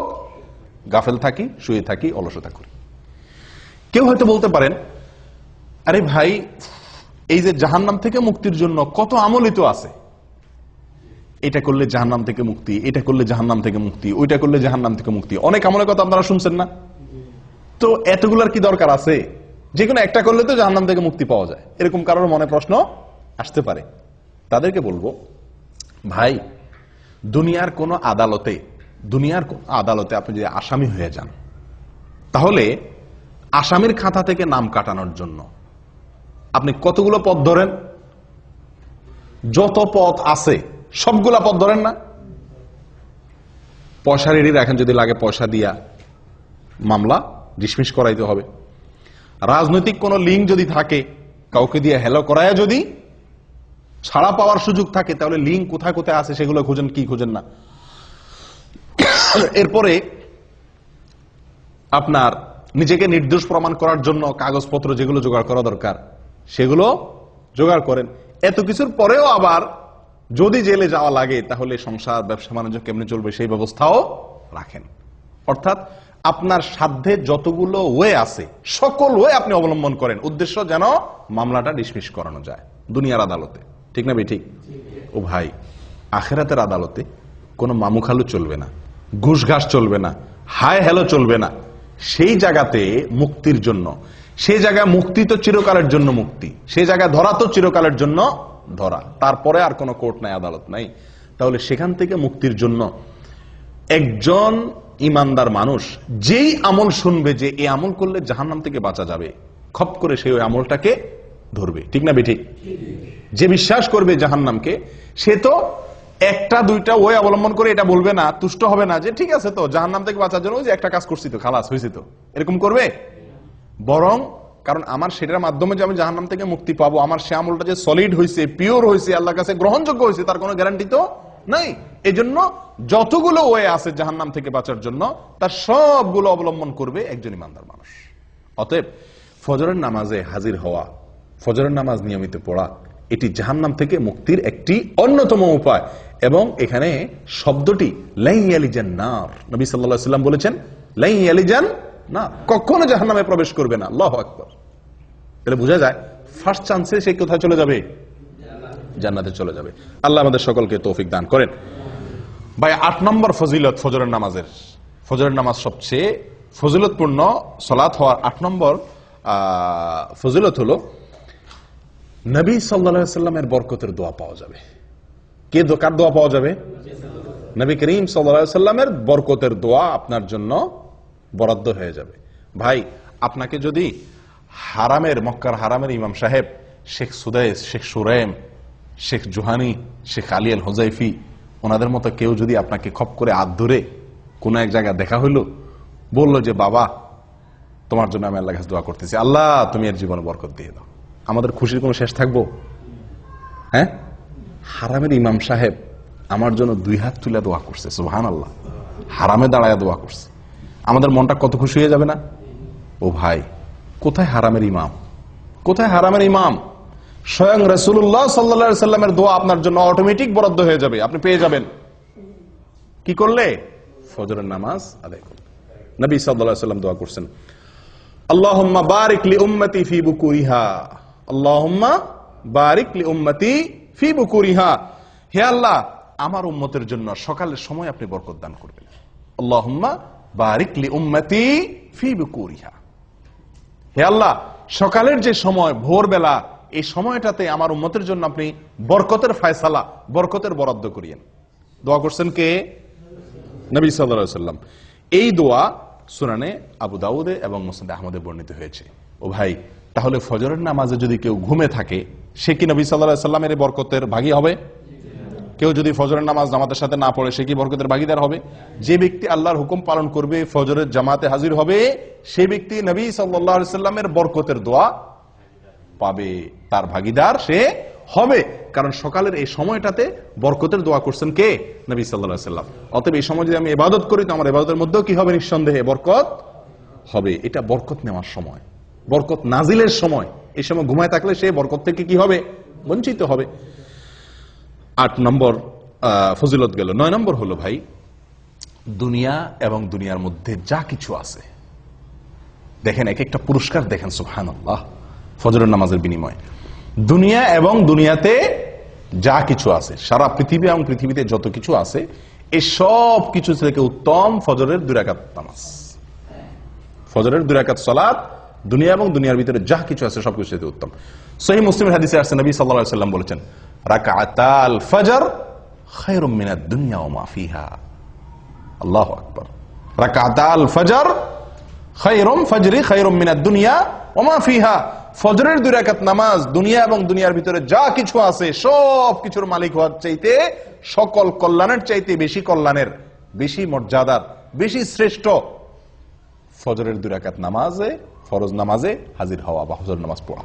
গাফেল থাকি, শুয়ে থাকি, অলসতা করি। কেউ হয়তো বলতে পারেন, আরে ভাই, এই যে জাহান্নাম থেকে মুক্তির জন্য কত আমলই তো আছে, এটা করলে জাহান্নাম থেকে মুক্তি, এটা করলে জাহান্নাম থেকে মুক্তি, ওইটা করলে জাহান্নাম থেকে মুক্তি, অনেক আমলের কথা আপনারা শুনছেন না? তো এতগুলার কি দরকার আছে? যে কোনো একটা করলে তো জাহান্নাম থেকে মুক্তি পাওয়া যায়, এরকম কারোর মনে প্রশ্ন আসতে পারে। তাদেরকে বলবো, ভাই, দুনিয়ার কোন আদালতে আপনি যদি আসামি হয়ে যান, তাহলে আসামির খাতা থেকে নাম কাটানোর জন্য আপনি কতগুলো পথ ধরেন? যত পথ আছে সবগুলা পথ ধরেন না? পয়সা রেডি রাখেন, যদি লাগে পয়সা দিয়া মামলা ডিসমিস করাইতে হবে। রাজনৈতিক কোন লিঙ্ক যদি থাকে, কাউকে দিয়ে হেলো করায় যদি ছাড়া পাওয়ার সুযোগ থাকে, তাহলে লিঙ্ক কোথায় কোথায় আছে সেগুলো খুঁজেন, কি খুঁজেন না। এরপরে আপনার নিজেকে নির্দোষ প্রমাণ করার জন্য কাগজপত্র যেগুলো জোগাড় করা দরকার সেগুলো জোগাড় করেন। এত কিছুর পরেও আবার যদি জেলে যাওয়া লাগে, তাহলে সংসার ব্যবসা বাণিজ্য কেমনে চলবে সেই ব্যবস্থাও রাখেন। অর্থাৎ আপনার সাধ্যে যতগুলো ওয়ে আছে সকল ওয়ে আপনি অবলম্বন করেন, উদ্দেশ্য যেন মামলাটা ডিসমিস করানো যায় দুনিয়ার আদালতে। ঠিক না ভাই? ঠিক। ও ভাই, আখেরাতের আদালতে কোনো মামুখালু চলবে না, ঘুষ ঘাস চলবে না, হায় হেলো চলবে না। সেই জায়গাতে মুক্তির জন্য, সেই জায়গায় মুক্তি তো চিরকালের জন্য মুক্তি, সেই জায়গায় ধরা তো চিরকালের জন্য ধরা, তারপরে আর কোনো কোর্ট নাই, আদালত নাই। তাহলে সেখান থেকে মুক্তির জন্য একজন ইমানদার মানুষ যেই আমল শুনবে যে এই আমল করলে জাহান্নাম থেকে বাঁচা যাবে, খপ করে সেই ওই আমলটাকে ধরবে। ঠিক না বেঠিক? যে বিশ্বাস করবে জাহান্নামকে, সে তো একটা দুইটা ওয়ে অবলম্বন করে এটা বলবে না, তুষ্ট হবে না যে ঠিক আছে তো জাহান্নাম থেকে বাঁচার জন্য যে একটা কাজ করছি তো খালাস হয়েছে তো, এরকম করবে। বরং কারণ আমার সেটার মাধ্যমে যে আমি জাহান্নাম থেকে মুক্তি পাবো, আমার সে আমলটা যে সলিড হয়েছে, পিওর হয়েছে, আল্লাহর কাছে গ্রহণযোগ্য হয়েছে, তার কোনো গ্যারান্টি তো নাই। এই জন্য যতগুলো ওয়ে আছে জাহান্নাম থেকে বাঁচার জন্য, তার সবগুলো অবলম্বন করবে একজন ইমানদার মানুষ। অতএব ফজরের নামাজে হাজির হওয়া, ফজরের নামাজ নিয়মিত পড়া, এটি জাহান্নাম থেকে মুক্তির একটি অন্যতম উপায়। এবং এখানে শব্দটি লাই ইয়ালিজান নার, নবী সাল্লাল্লাহু আলাইহি ওয়াসাল্লাম বলেছেন লাই ইয়ালিজান না, কখনো জাহান্নামে প্রবেশ করবে না। আল্লাহু আকবার। তাহলে বোঝা যায় ফার্স্ট চান্সে সে কোথায় চলে যাবে? জান্নাতে চলে যাবে। আল্লাহ আমাদের সকলকে তৌফিক দান করেন। ভাই, 8 নম্বর ফজিলত ফজরের নামাজের, ফজরের নামাজ সবচেয়ে ফজিলতপূর্ণ সালাত হওয়ার 8 নম্বর ফজিলত হলো নবী সাল্লাল্লাহু আলাইহি ওয়াসাল্লামের বরকতের দোয়া পাওয়া যাবে। কার দোয়া পাওয়া যাবে? নবী করিম সাল্লাল্লাহু আলাইহি ওয়াসাল্লামের বরকতের দোয়া আপনার জন্য বরাদ্দ হয়ে যাবে। ভাই, আপনাকে যদি মক্কার হারামের ইমাম সাহেব শেখ সুদাইস, শেখ সুরাইম, শেখ জুহানি, শেখ আলী আল হুজাইফি, ওনাদের মতো কেউ যদি আপনাকে খপ করে হাত ধরে কোন এক জায়গায় দেখা হইলো, বললো যে বাবা তোমার জন্য আমি আল্লাহর কাছে দোয়া করতেছি, আল্লাহ তুমি এর জীবনে বরকত দিয়ে দাও, আমাদের খুশির কোনো শেষ থাকবো? হ্যাঁ, হারামের ইমাম সাহেব আমার জন্য 2 হাত তুলে দোয়া করছে, সুবহানাল্লাহ, হারামে দাঁড়ায় দোয়া করছে, আমাদের মনটা কত খুশি হয়ে যাবে না? ও ভাই, কোথায় হারামের ইমাম? কোথায় হারামের ইমাম? স্বয়ং রাসূলুল্লাহ সাল্লাল্লাহু আলাইহি সাল্লামের দোয়া আপনার জন্য অটোমেটিক বরাদ্দ হয়ে যাবে, আপনি পেয়ে যাবেন। কি করলে? ফজরের নামাজ আদায় করলে। নবী সাল্লাল্লাহু আলাইহি সাল্লাম দোয়া করছেন, আল্লাহুম্মা বারিক লি উম্মতি ফি বুকুরিহা, আল্লাহুম্মা বারিক লি উম্মতি ফি বুকুরিহা, হে আল্লাহ আমার উম্মতের জন্য সকালের সময় আপনি বরকত দান করবেন। আল্লাহুম্মা বারিক লি উম্মতি ফি বুকুরিহা, হে আল্লাহ সকালের যে সময়, ভোরবেলা, এই সময়টাতে আমার উম্মতের জন্য আপনি বরকতের ফয়সালা, বরকতের বরাদ্দ করিয়েন। দোয়া করছেন কে? নবী সাল্লাল্লাহু আলাইহি সাল্লাম। এই দোয়া সুনানে আবু দাউদে এবং মুসনাদ আহমদে বর্ণিত হয়েছে। ও ভাই, তাহলে ফজরের নামাজে যদি কেউ ঘুমে থাকে, সে কি নবী সাল্লাল্লাহু আলাইহি সাল্লামের বরকতের ভাগী হবে? কেউ যদি ফজরের নামাজ জামাতের সাথে না পড়ে, সে কি বরকতের ভাগীদার হবে? যে ব্যক্তি আল্লাহর হুকুম পালন করবে, ফজরের জামাতে হাজির হবে, সেই ব্যক্তি নবী সাল্লাল্লাহু আলাইহি সাল্লামের বরকতের দোয়া পাবে, তার ভাগীদার সে হবে। কারণ সকালের এই সময়টাতে বরকতের দোয়া করছেন কে? নবী সাল্লাল্লাহু আলাইহি সাল্লাম। অতএব এই সময় যদি আমি ইবাদত করি, তো আমার ইবাদতের মধ্যেও কি হবে? নিঃসন্দেহে বরকত হবে। এটা বরকত নেওয়ার সময়, বরকত নাজিলের সময়। এই সময় ঘুমায় থাকলে সে বরকত থেকে কি হবে? বঞ্চিত হবে। 8 নম্বর ফজিলত গেল। 9 নম্বর হলো ভাই, দুনিয়া এবং দুনিয়ার মধ্যে যা কিছু আছে, দেখেন এক একটা পুরস্কার দেখেন, সুবহানাল্লাহ, ফজরের নামাজের বিনিময়ে। দুনিয়া এবং দুনিয়াতে যা কিছু আছে, সারা পৃথিবী এবং পৃথিবীতে যত কিছু আছে, এই সব কিছু থেকে উত্তম ফজরের 2 রাকাত নামাজ। ফজরের 2 রাকাত সালাত দুনিয়া এবং দুনিয়ার ভিতরে যা কিছু আছে সবকিছু থেকে উত্তম। সহিহ মুসলিমের হাদিসে আসছে, নবী সাল্লাল্লাহু আলাইহি সাল্লাম বলেছেন, রাকাতাল ফজর খায়রুম মিনাদ দুনিয়া ওয়া মা ফিহা। আল্লাহু আকবার। রাকাতাল ফজর খায়রুম মিনাদ দুনিয়া ওয়া মা ফিহা। ফজরের 2 রাকাত নামাজ দুনিয়া এবং দুনিয়ার ভিতরে যা কিছু আছে সব কিছুর মালিক হওয়ার চাইতে, সকল কল্যাণের চাইতে বেশি কল্যাণের, বেশি মর্যাদার, বেশি শ্রেষ্ঠ ফজরের 2 রাকাত নামাজে, ফরজ নামাজে হাজির হওয়া বা ফজর নামাজ পড়া।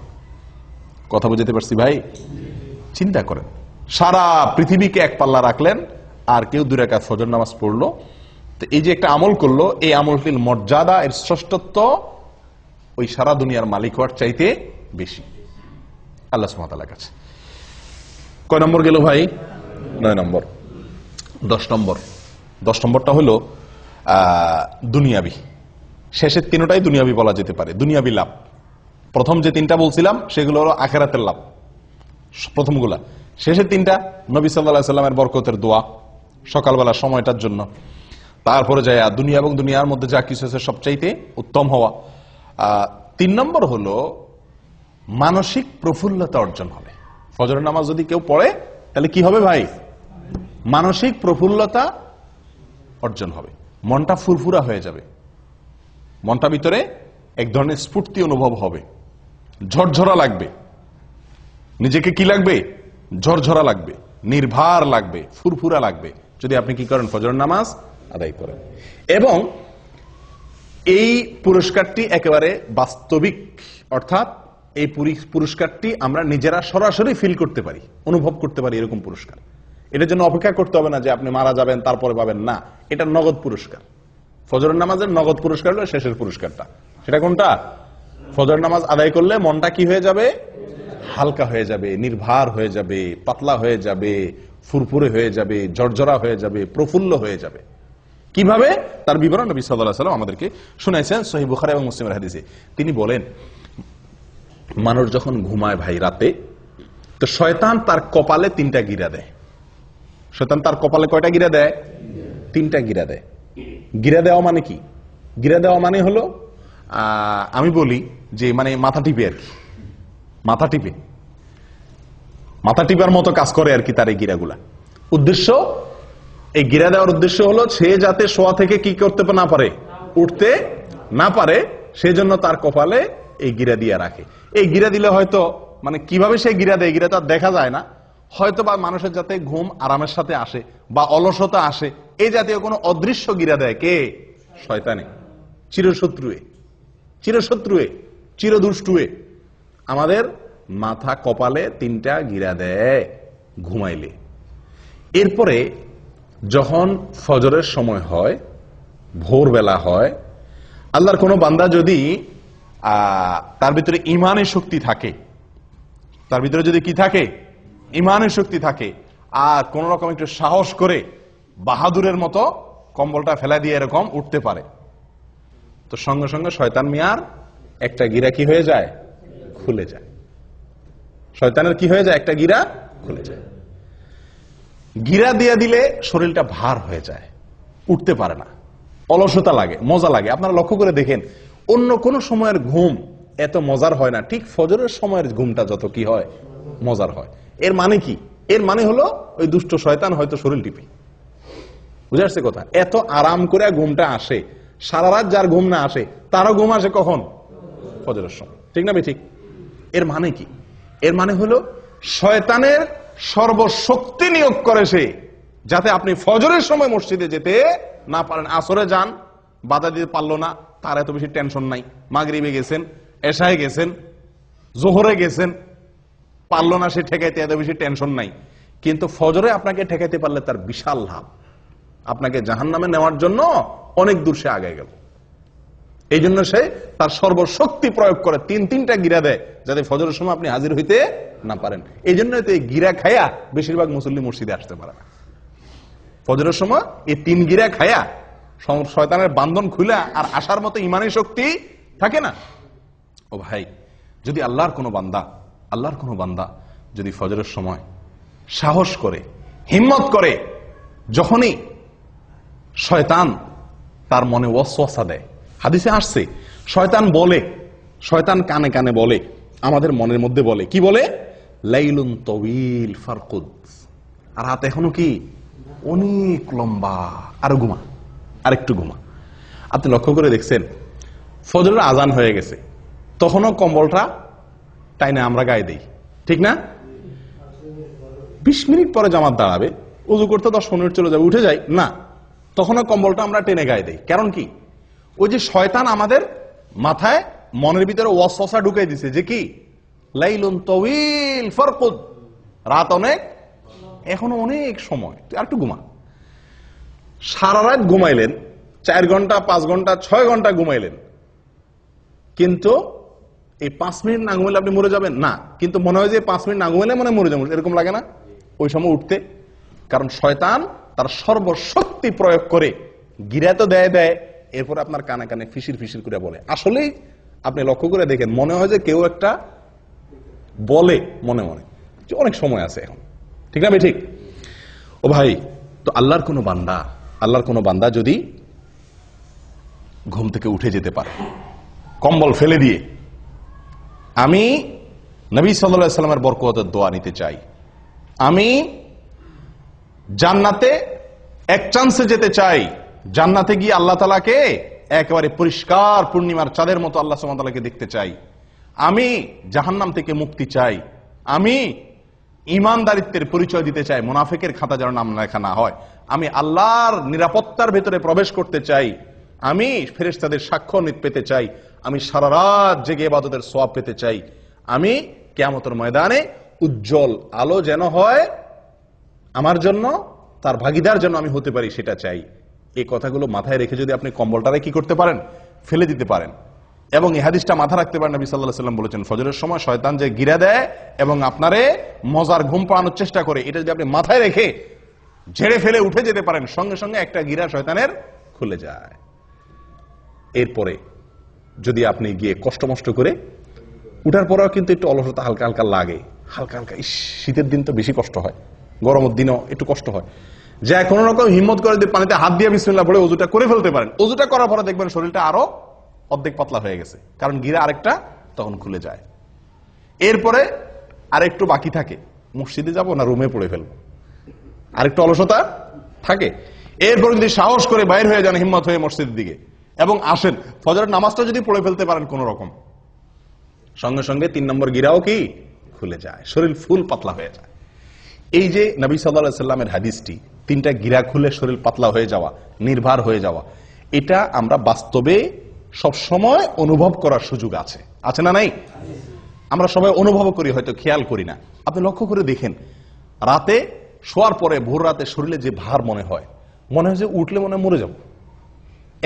কথা বুঝতে পারছি ভাই? চিন্তা করেন, সারা পৃথিবীকে এক পাল্লা রাখলেন, আর কেউ 2 রাকাত ফজর নামাজ পড়লো, তো এই যে একটা আমল করলো, এই আমলটির মর্যাদা, এর শ্রেষ্ঠত্ব ওই সারা দুনিয়ার মালিক হওয়ার চাইতে বেশি আল্লাহ সুবহানাহু ওয়া তাআলার কাছে। কয় নম্বর গেল ভাই? 9 নম্বর। 10 নম্বরটা হলো দুনিয়াবি। শেষের 3টাই দুনিয়াবি বলা যেতে পারে, দুনিয়াবি লাভ। প্রথম যে 3টা বলছিলাম সেগুলো হলো আখিরাতের লাভ, প্রথমগুলা। শেষের 3টা নবী সাল্লাল্লাহু আলাইহি সাল্লামের বরকতের দোয়া সকালবেলা সময়টার জন্য। তারপরে যায় দুনিয়া এবং দুনিয়ার মধ্যে যা কিছু আছে সবচাইতে উত্তম হওয়া। 3 নম্বর হলো মানসিক প্রফুল্লতা অর্জন হবে। ফজরের নামাজ যদি কেউ পড়ে, তাহলে কি হবে ভাই? মানসিক প্রফুল্লতা অর্জন হবে, মনটা ফুরফুরা হয়ে যাবে, মনটা ভিতরে এক ধরনের স্ফূর্তি অনুভব হবে, ঝরঝরা লাগবে, নিজেকে কি লাগবে? ঝরঝরা লাগবে, নির্ভার লাগবে, ফুরফুরা লাগবে, যদি আপনি কি করেন? ফজরের নামাজ আদায় করেন। এবং এই পুরস্কারটি একেবারে বাস্তবিক, অর্থাৎ এই পুরস্কারটি আমরা নিজেরা সরাসরি ফিল করতে পারি, অনুভব করতে পারি, এরকম পুরস্কার। এটার জন্য অপেক্ষা করতে হবে না যে আপনি মারা যাবেন তারপরে পাবেন, না, এটা নগদ পুরস্কার। ফজরের নামাজের নগদ পুরস্কার হলো শেষের পুরস্কারটা। সেটা কোনটা? ফজর নামাজ আদায় করলে মনটা কি হয়ে যাবে? হালকা হয়ে যাবে, নির্ভার হয়ে যাবে, পাতলা হয়ে যাবে, ফুরফুরে হয়ে যাবে, ঝরঝরা হয়ে যাবে, প্রফুল্ল হয়ে যাবে। কিভাবে? তার বিবরণ নবী সাল্লাল্লাহু আলাইহি ওয়াসাল্লাম আমাদেরকে শুনাইছেন সহিহ বুখারী এবং মুসলিমের হাদিসে। তিনি বলেন, মানুষ যখন ঘুমায় ভাই রাতে, তো শয়তান তার কপালে 3টা গিরা দেয়। শয়তান তার কপালে কয়টা গিরা দেয়? 3টা গিরা দেয়। গিরা দেওয়া মানে কি? গিরা দেওয়া মানে হলো, আমি বলি যে মানে মাথা টিপে আর কি, মাথা টিপে। মাথা টিপার মতো কাজ করে আর কি তার এই গিরাগুলা। উদ্দেশ্য, এই গিরা দেওয়ার উদ্দেশ্য হলো সে যাতে শোয়া থেকে কি করতে না পারে, উঠতে না পারে, সেই জন্য তার কপালে এই গিরা দিয়ে রাখে। এই গিরা দিলে হয়তো মানে কিভাবে সে গিরা দেয়, গিরা তো আর দেখা যায় না, হয়তো বা মানুষের যাতে ঘুম আরামের সাথে আসে বা অলসতা আসে, এই জাতীয় কোনো অদৃশ্য গিরা দেয় কে? শয়তানে, চিরশত্রুয়ে, চিরশত্রুয়ে, চিরদুষ্টুয়ে আমাদের মাথা কপালে 3টা গিরা দেয় ঘুমাইলে। এরপরে যখন ফজরের সময় হয়, ভোরবেলা হয়, আল্লাহর কোনো বান্দা যদি তার ভিতরে ইমানের শক্তি থাকে, তার ভিতরে যদি কি থাকে, ইমানের শক্তি থাকে, আর কোন রকম একটু সাহস করে বাহাদুরের মতো কম্বলটা ফেলা দিয়ে এরকম উঠতে পারে, তো সঙ্গে সঙ্গে শয়তান মিয়ার একটা গিরা কি হয়ে যায়, খুলে যায়। শয়তানের কি হয়ে যায়, একটা গিরা খুলে যায়। গিরা দিয়ে দিলে শরীরটা ভার হয়ে যায়, উঠতে পারে না, অলসতা লাগে, মজা লাগে। আপনারা লক্ষ্য করে দেখেন, অন্য কোন সময়ের ঘুম এত মজার হয় না, ঠিক ফজরের সময়ের ঘুমটা যত কি হয়, মজার হয়। এর মানে কি? এর মানে হলো ওই দুষ্ট শয়তান হয়তো শরীর টিপে, বুঝে আসছে কথা? এত আরাম করে ঘুমটা আসে, সারা রাত যার ঘুম না আসে তারও ঘুম আসে কখন? ফজরের সময়, ঠিক না ঠিক? এর মানে কি? এর মানে হলো শয়তানের সর্বশক্তি নিয়োগ করে সে, যাতে আপনি ফজরের সময় মসজিদে যেতে না পারেন। আসরে যান, বাধা দিতে পারলো না, তার এত বেশি টেনশন নাই। মাগরিবে গেছেন, এশায় গেছেন, জোহরে গেছেন, পারলো না সে ঠেকাইতে, এত বেশি টেনশন নাই। কিন্তু ফজরে আপনাকে ঠেকাইতে পারলে তার বিশাল লাভ, আপনাকে জাহান্নামে নেওয়ার জন্য অনেক দূর সে আগে গেল। এই জন্য সে তার সর্বশক্তি প্রয়োগ করে 3টা গিরা দেয়, যাতে ফজরের সময় আপনি হাজির হইতে না পারেন। এই জন্য তো এই গিরা খায়া বেশিরভাগ মুসল্লি মসজিদে আসতে পারে না। ফজরের সময় এই 3 গিরা খায়া শয়তানের বান্ধন খুলে আর আসার মতো ইমানি শক্তি থাকে না। ও ভাই, যদি আল্লাহর কোনো বান্দা যদি ফজরের সময় সাহস করে, হিম্মত করে, যখনই শয়তান তার মনে ওয়াসওয়াসা দেয়, হাদিসে আসছে শয়তান কানে কানে বলে, আমাদের মনের মধ্যে বলে, কি বলে? লাইলুন তওয়িল ফারকুদ, আর রাত এখনো কি অনেক লম্বা, আরো ঘুমা, আরেকটু ঘুমা। আপনি লক্ষ্য করে দেখছেন, ফজরের আজান হয়ে গেছে, তখনও কম্বলটা টাইনে আমরা গায়ে দেই, ঠিক না? 20 মিনিট পরে জামাত দাঁড়াবে, উযু করতে 10 মিনিট চলে যাবে, উঠে যাই না, তখনও কম্বলটা আমরা টেনে গায়ে দেই। কারণ কি? ওই যে শয়তান আমাদের মাথায়, মনের ভিতরে ওয়াসওয়াসা ঢুকাই দিছে যে কি, লাইলুন তাওয়িল ফারকুদ, রাত অনেক, এখনো অনেক সময়, তুই আরেকটু ঘুমা। সারা রাত ঘুমাইলেন, 4 ঘন্টা, 5 ঘন্টা, 6 ঘন্টা ঘুমাইলেন, কিন্তু এই 5 মিনিট না ঘুমাইলে আপনি মরে যাবেন না, কিন্তু মনে হয় যে 5 মিনিট না ঘুমাইলে মনে মরে যাবেন, এরকম লাগে না ওই সময় উঠতে? কারণ শয়তান তার সর্বশক্তি প্রয়োগ করে গিরা তো দেয়, এরপর আপনার কানে কানে ফিসির ফিসির করে বলে। আসলেই আপনি লক্ষ্য করে দেখেন, মনে হয় যে কেউ একটা বলে মনে মনে যে অনেক সময় আছে এখন, ঠিক না ঠিক? ও ভাই, তো আল্লাহর কোনো বান্দা যদি ঘুম থেকে উঠে যেতে পারে কম্বল ফেলে দিয়ে, আমি নবী সাল্লাল্লাহু আলাইহি সাল্লামের বরকতের দোয়া নিতে চাই, আমি জান্নাতে এক চান্সে যেতে চাই, জান্নাতে গিয়ে আল্লাহ তাআলাকে একেবারে পরিষ্কার পূর্ণিমার চাঁদের মতো আল্লাহ সুবহানাহু ওয়া তাআলাকে দেখতে চাই, আমি জাহান্নাম থেকে মুক্তি চাই, আমি ঈমানদারিত্বের পরিচয় দিতে চাই, মুনাফিকের খাতা যেন নাম লেখা না হয়, আমি আল্লাহর নিরাপত্তার ভেতরে প্রবেশ করতে চাই, আমি ফেরেশতাদের সাক্ষ্য পেতে চাই, আমি সারা রাত জেগে ইবাদতের সওয়াব পেতে চাই, আমি কিয়ামতের ময়দানে উজ্জ্বল আলো যেন হয় আমার জন্য, তার ভাগীদার যেন আমি হতে পারি, সেটা চাই। এই কথাগুলো মাথায় রেখে যদি আপনি কম্বলটারে কি করতে পারেন, ফেলে দিতে পারেন, এবং এই হাদিসটা মাথা রাখতে পারেন, নবী সাল্লাল্লাহু আলাইহি ওয়াসাল্লাম বলেছেন, ফজরের সময় শয়তান যে গিরা দেয় এবং আপনারে মজার ঘুম পাড়ানোর চেষ্টা করে, এটা যদি আপনি মাথায় রেখে ঝেড়ে ফেলে উঠে যেতে পারেন, সঙ্গে সঙ্গে একটা গিরা শয়তানের খুলে যায়। এরপরে যদি আপনি গিয়ে কষ্ট মষ্ট করে উঠার পরেও কিন্তু একটু অলসতা হালকা হালকা লাগে, হালকা হালকা, শীতের দিন তো বেশি কষ্ট হয়, গরমের দিনও একটু কষ্ট হয়, যা কোনো রকম হিম্মত করে দিয়ে পানিতে হাত দিয়ে বিসমিল্লাহ পড়ে ওযুটা করে ফেলতে পারেন। ওযুটা করার পরে দেখবেন শরীরটা আরো অর্ধেক পাতলা হয়ে গেছে, কারণ গিরা আরেকটা তখন খুলে যায়। এরপরে আরেকটু বাকি থাকে, মসজিদে যাব না রুমে পড়ে ফেলবো, আরেকটু অলসতা থাকে। এরপর যদি সাহস করে বাইর হয়ে যান হিম্মত হয়ে মসজিদের দিকে এবং আসেন, ফজরের নামাজটা যদি পড়ে ফেলতে পারেন কোন রকম, সঙ্গে সঙ্গে 3 নম্বর গিরাও কি খুলে যায়, শরীর ফুল পাতলা হয়ে যায়। এই যে নবী সাল্লাল্লাহু আলাইহি সাল্লামের হাদিসটি, 3টা গিরা খুলে শরীর পাতলা হয়ে যাওয়া, নির্ভর হয়ে যাওয়া, এটা আমরা বাস্তবে সব সময় অনুভব করার সুযোগ আছে, আছে না নাই? আমরা সবাই অনুভব করি, হয়তো খেয়াল করি না। আপনি লক্ষ্য করে দেখেন, রাতে শোয়ার পরে ভোর রাতে শরীরে যে ভার মনে হয় যে উঠলে মনে মরে যাব,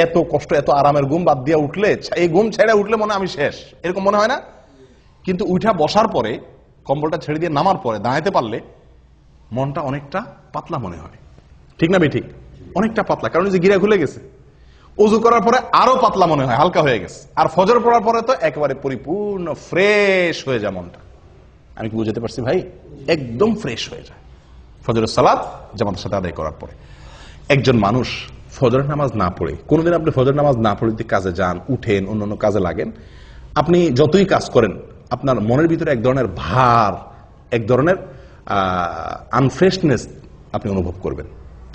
এত কষ্ট, এত আরামের ঘুম বাদ দিয়ে উঠলে, এই ঘুম ছেড়ে উঠলে মনে আমি শেষ, এরকম মনে হয় না? কিন্তু উঠা বসার পরে, কম্বলটা ছেড়ে দিয়ে নামার পরে দাঁড়াতে পারলে মনটা অনেকটা পাতলা মনে হয়, ঠিক না বেঠিক? অনেকটা পাতলা, কারণ যে গিরা খুলে গেছে। ওযু করার পরে আরো পাতলা মনে হয়, হালকা হয়ে গেছে। আর ফজর পড়ার পরে তো একেবারে পরিপূর্ণ ফ্রেশ হয়ে যায় মনটা। আমি কি বুঝাতে পারছি ভাই? একদম ফ্রেশ হয়ে যায় ফজরের সালাত জামাতের সাথে আদায় করার পরে। একজন মানুষ ফজরের নামাজ না পড়ে, কোনোদিন আপনি ফজর নামাজ না পড়ে যদি কাজে যান, উঠেন, অন্যান্য কাজে লাগেন, আপনি যতই কাজ করেন আপনার মনের ভিতরে এক ধরনের ভার, এক ধরনের আনফ্রেশনেস আপনি অনুভব করবেন।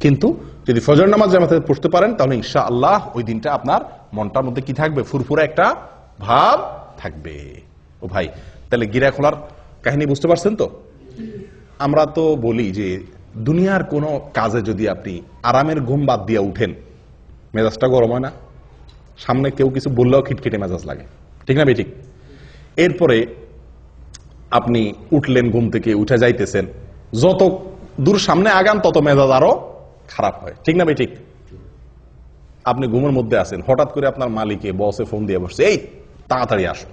কিন্তু যদি ফজর নামাজ জামাতে পড়তে পারেন তাহলে ইনশাআল্লাহ ওই দিনটা আপনার মনটার মধ্যে কি থাকবে? ফুরফুরে একটা ভাব থাকবে। ও ভাই, তাহলে গিরা খোলার কাহিনী বুঝতে পারছেন তো? আমরা তো বলি যে দুনিয়ার কোনো কাজে যদি আপনি আরামের ঘুম বাদ দিয়ে উঠেন, মেজাজটা গরম হয় না? সামনে কেউ কিছু বললেও খিটখিটে মেজাজ লাগে, ঠিক না বেঠিক? এরপরে আপনি উঠলেন, ঘুম থেকে উঠে যাইতেছেন, যত দূর সামনে আগান তত মেজাজ আরো খারাপ হয়, ঠিক না বেঠিক? আপনি ঘুমের মধ্যে আছেন, হঠাৎ করে আপনার মালিকে বসে ফোন দিয়ে বসছে, এই তাড়াতাড়ি আসো।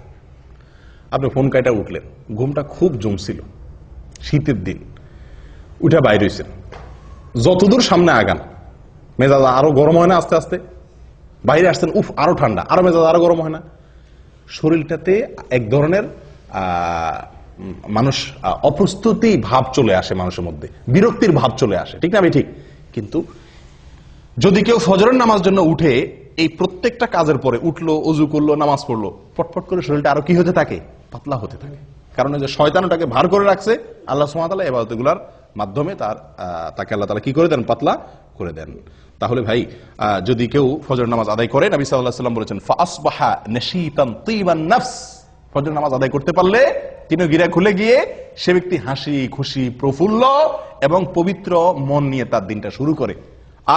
আপনি ফোন কাইটা উঠলেন, ঘুমটা খুব জমছিল, শীতের দিন, উঠে বাইরে হয়েছেন, যতদূর সামনে আগান মেজাজ আরো গরম হয় না? আস্তে আস্তে বাইরে আসছেন, উফ আরো ঠান্ডা, আরো মেজাজ আরো গরম হয় না? শরীরটাতে এক ধরনের মানুষ অপ্রস্তুতি ভাব চলে আসে, মানুষের মধ্যে বিরক্তির ভাব চলে আসে, ঠিক না ভাই ঠিক? কিন্তু যদি কেউ ফজরের নামাজ জন্য উঠে, এই প্রত্যেকটা কাজের পরে উঠলো, ওযু করলো, নামাজ পড়লো, পটপট করে শরীরটা আরো কি হতে থাকে? পাতলা হতে থাকে। কারণ যে শয়তান ওটাকে ভার করে রাখছে, আল্লাহ সুবহানাহু ওয়া তাআলা ইবাদতগুলোর মাধ্যমে তাকে আল্লাহ তাআলা কি করে দেন? পাতলা করে দেন। তাহলে ভাই, যদি কেউ ফজর নামাজ আদায় করে, নবী সাল্লাল্লাহু আলাইহি ওয়াসাল্লাম বলেছেন ফাআসবাহা নাশীতান তীবান নাফস, ফজর নামাজ আদায় করতে পারলে তিনি গিরা খুলে গিয়ে সে ব্যক্তি হাসি খুশি, প্রফুল্ল এবং পবিত্র মন নিয়ে তার দিনটা শুরু করে।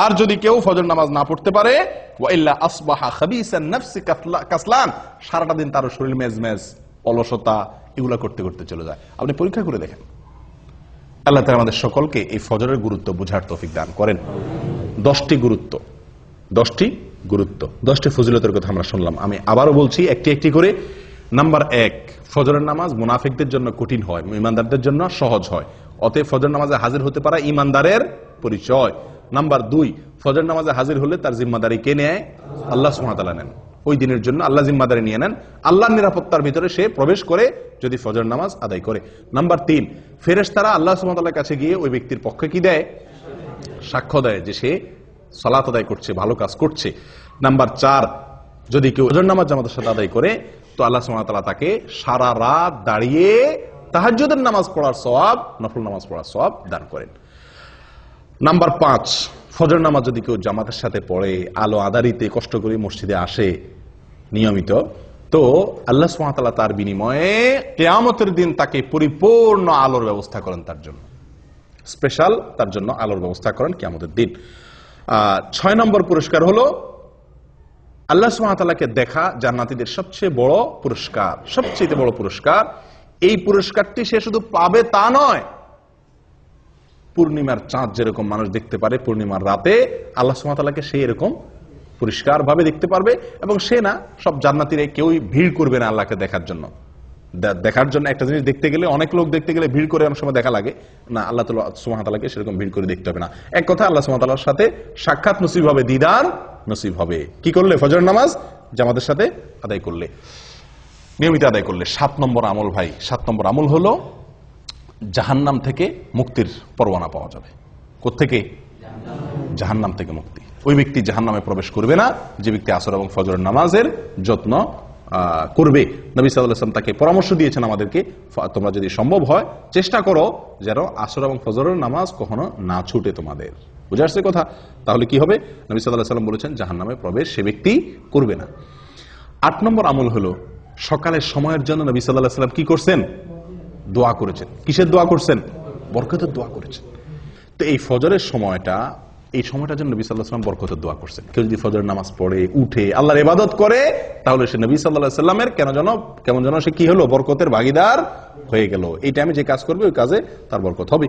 আর যদি কেউ ফজর নামাজ না পড়তে পারে, ওয়া ইল্লা আসবাহা খাবিসান নাফসি কাসলান, সারাটা দিন তার শরীর মেজমেজ, অলসতা এগুলা করতে করতে চলে যায়। আপনি পরীক্ষা করে দেখেন। আল্লাহ তাআলা আমাদের সকলকে এই ফজরের গুরুত্ব বোঝার তৌফিক দান করেন। 10টি গুরুত্ব, 10টি ফজিলতের কথা আমরা শুনলাম। আমি আবারও বলছি একটি একটি করে। নাম্বার 1, ফজরের নামাজ মুনাফিকদের জন্য কঠিন হয়, ঈমানদারদের জন্য সহজ হয়। অতএব ফজর নামাজে হাজির হতে পারা ঈমানদারের পরিচয়। নাম্বার 2, ফজর নামাজে হাজির হলে তার জিম্মাদারি কে নেয়? আল্লাহ সুবহানাহু ওয়া তাআলা নেন। ওই দিনের জন্য আল্লাহ জিম্মাদারি নিয়ে নেন, আল্লাহর নিরাপত্তার ভিতরে সে প্রবেশ করে যদি ফজর নামাজ আদায় করে। নাম্বার 3, ফেরেশতারা আল্লাহ সুবহানাহু ওয়া তাআলার কাছে গিয়ে ওই ব্যক্তির পক্ষে কি দেয়? সাক্ষ্য দেয় যে সে সালাত আদায় করছে, ভালো কাজ করছে। নাম্বার 4, যদি কেউ ফজর নামাজ জামাতের সাথে আদায় করে তো আল্লাহ সুবহানাহু ওয়া তাআলা তাকে সারা রাত দাঁড়িয়ে তাহাজ্জুদের নামাজ পড়ার সওয়াব, নফল নামাজ পড়ার সওয়াব দান করেন। নাম্বার 5, ফজর নামাজ যদি কেউ জামাতের সাথে পড়ে, আলো আঁধারিতে কষ্ট করে মসজিদে আসে নিয়মিত, তো আল্লাহ সুবহানাহু ওয়া তাআলা তার বিনিময়ে কিয়ামতের দিন তাকে পরিপূর্ণ আলোর ব্যবস্থা করেন, তার জন্য স্পেশাল তার জন্য আলোর ব্যবস্থা করেন কিয়ামতের দিন। 6 নম্বর পুরস্কার হলো আল্লাহ সুবহানাহু ওয়া তাআলাকে দেখা জান্নাতীদের সবচেয়ে বড় পুরস্কার, সবচেয়ে বড় পুরস্কার। এই পুরস্কারটি সে শুধু পাবে তা নয়, পূর্ণিমার চাঁদ যেরকম মানুষ দেখতে পারে পূর্ণিমার রাতে, আল্লাহ সুবহানাহু ওয়া তাআলাকে সে এরকম পরিষ্কার ভাবে দেখতে পারবে। এবং সে না, সব জান্নাতীরা কেউই ভিড় করবে না আল্লাহকে দেখার জন্য। দেখার জন্য একটা জিনিস দেখতে গেলে, অনেক লোক দেখতে গেলে ভিড় করে অনেক সময় দেখা লাগে না, আল্লাহ সুবহানাহু ওয়া তাআলাকে সেরকম ভিড় করে দেখতে হবে না। এক কথা, আল্লাহ সুবহানাহু ওয়া তাআলার সাথে সাক্ষাৎ নসিব হবে, দিদার নসিব হবে। কি করলে? ফজর নামাজ জামাতের সাথে আদায় করলে, নিয়মিত আদায় করলে। 7 নম্বর আমল ভাই, 7 নম্বর আমল হলো জাহান্নাম থেকে মুক্তির পরোয়ানা পাওয়া যাবে। কোত্থেকে? জাহান্নাম থেকে মুক্তি। ওই ব্যক্তি জাহান্নামে প্রবেশ করবে না যে ব্যক্তি আসর এবং ফজরের নামাজের যত্ন করবে, নবী সাল্লাল্লাহু আলাইহি ওয়াসাল্লাম তাকে পরামর্শ দিয়েছেন আমাদেরকে, তোমরা যদি সম্ভব হয় চেষ্টা করো যেন আসর এবং ফজরের নামাজ কখনো না ছুটে তোমাদের। বুঝে আসছে কথা? তাহলে কি হবে? নবী সাল্লাল্লাহু আলাইহি ওয়াসাল্লাম বলেছেন জাহান্নামে প্রবেশ সে ব্যক্তি করবে না। 8 নম্বর আমল হলো সকালের সময়ের জন্য নবী সাল্লাল্লাহু আলাইহি ওয়াসাল্লাম কি করছেন? দোয়া করেছেন। কিসের দোয়া করছেন? বরকতের দোয়া করেছেন। তো এই ফজরের সময়টা, এই সময়টার জন্য নবী সাল্লাল্লাহু আলাইহি ওয়াসাল্লাম বরকতের দোয়া করছেন। কেউ যদি ফজরের নামাজ পড়ে উঠে আল্লাহর ইবাদত করে তাহলে সে নবী সাল্লাল্লাহু আলাইহি ওয়াসাল্লামের কেমন যেন সে কি হলো? বরকতের ভাগীদার হয়ে গেল। এই টাইমে যে কাজ করবে ওই কাজে তার বরকত হবে।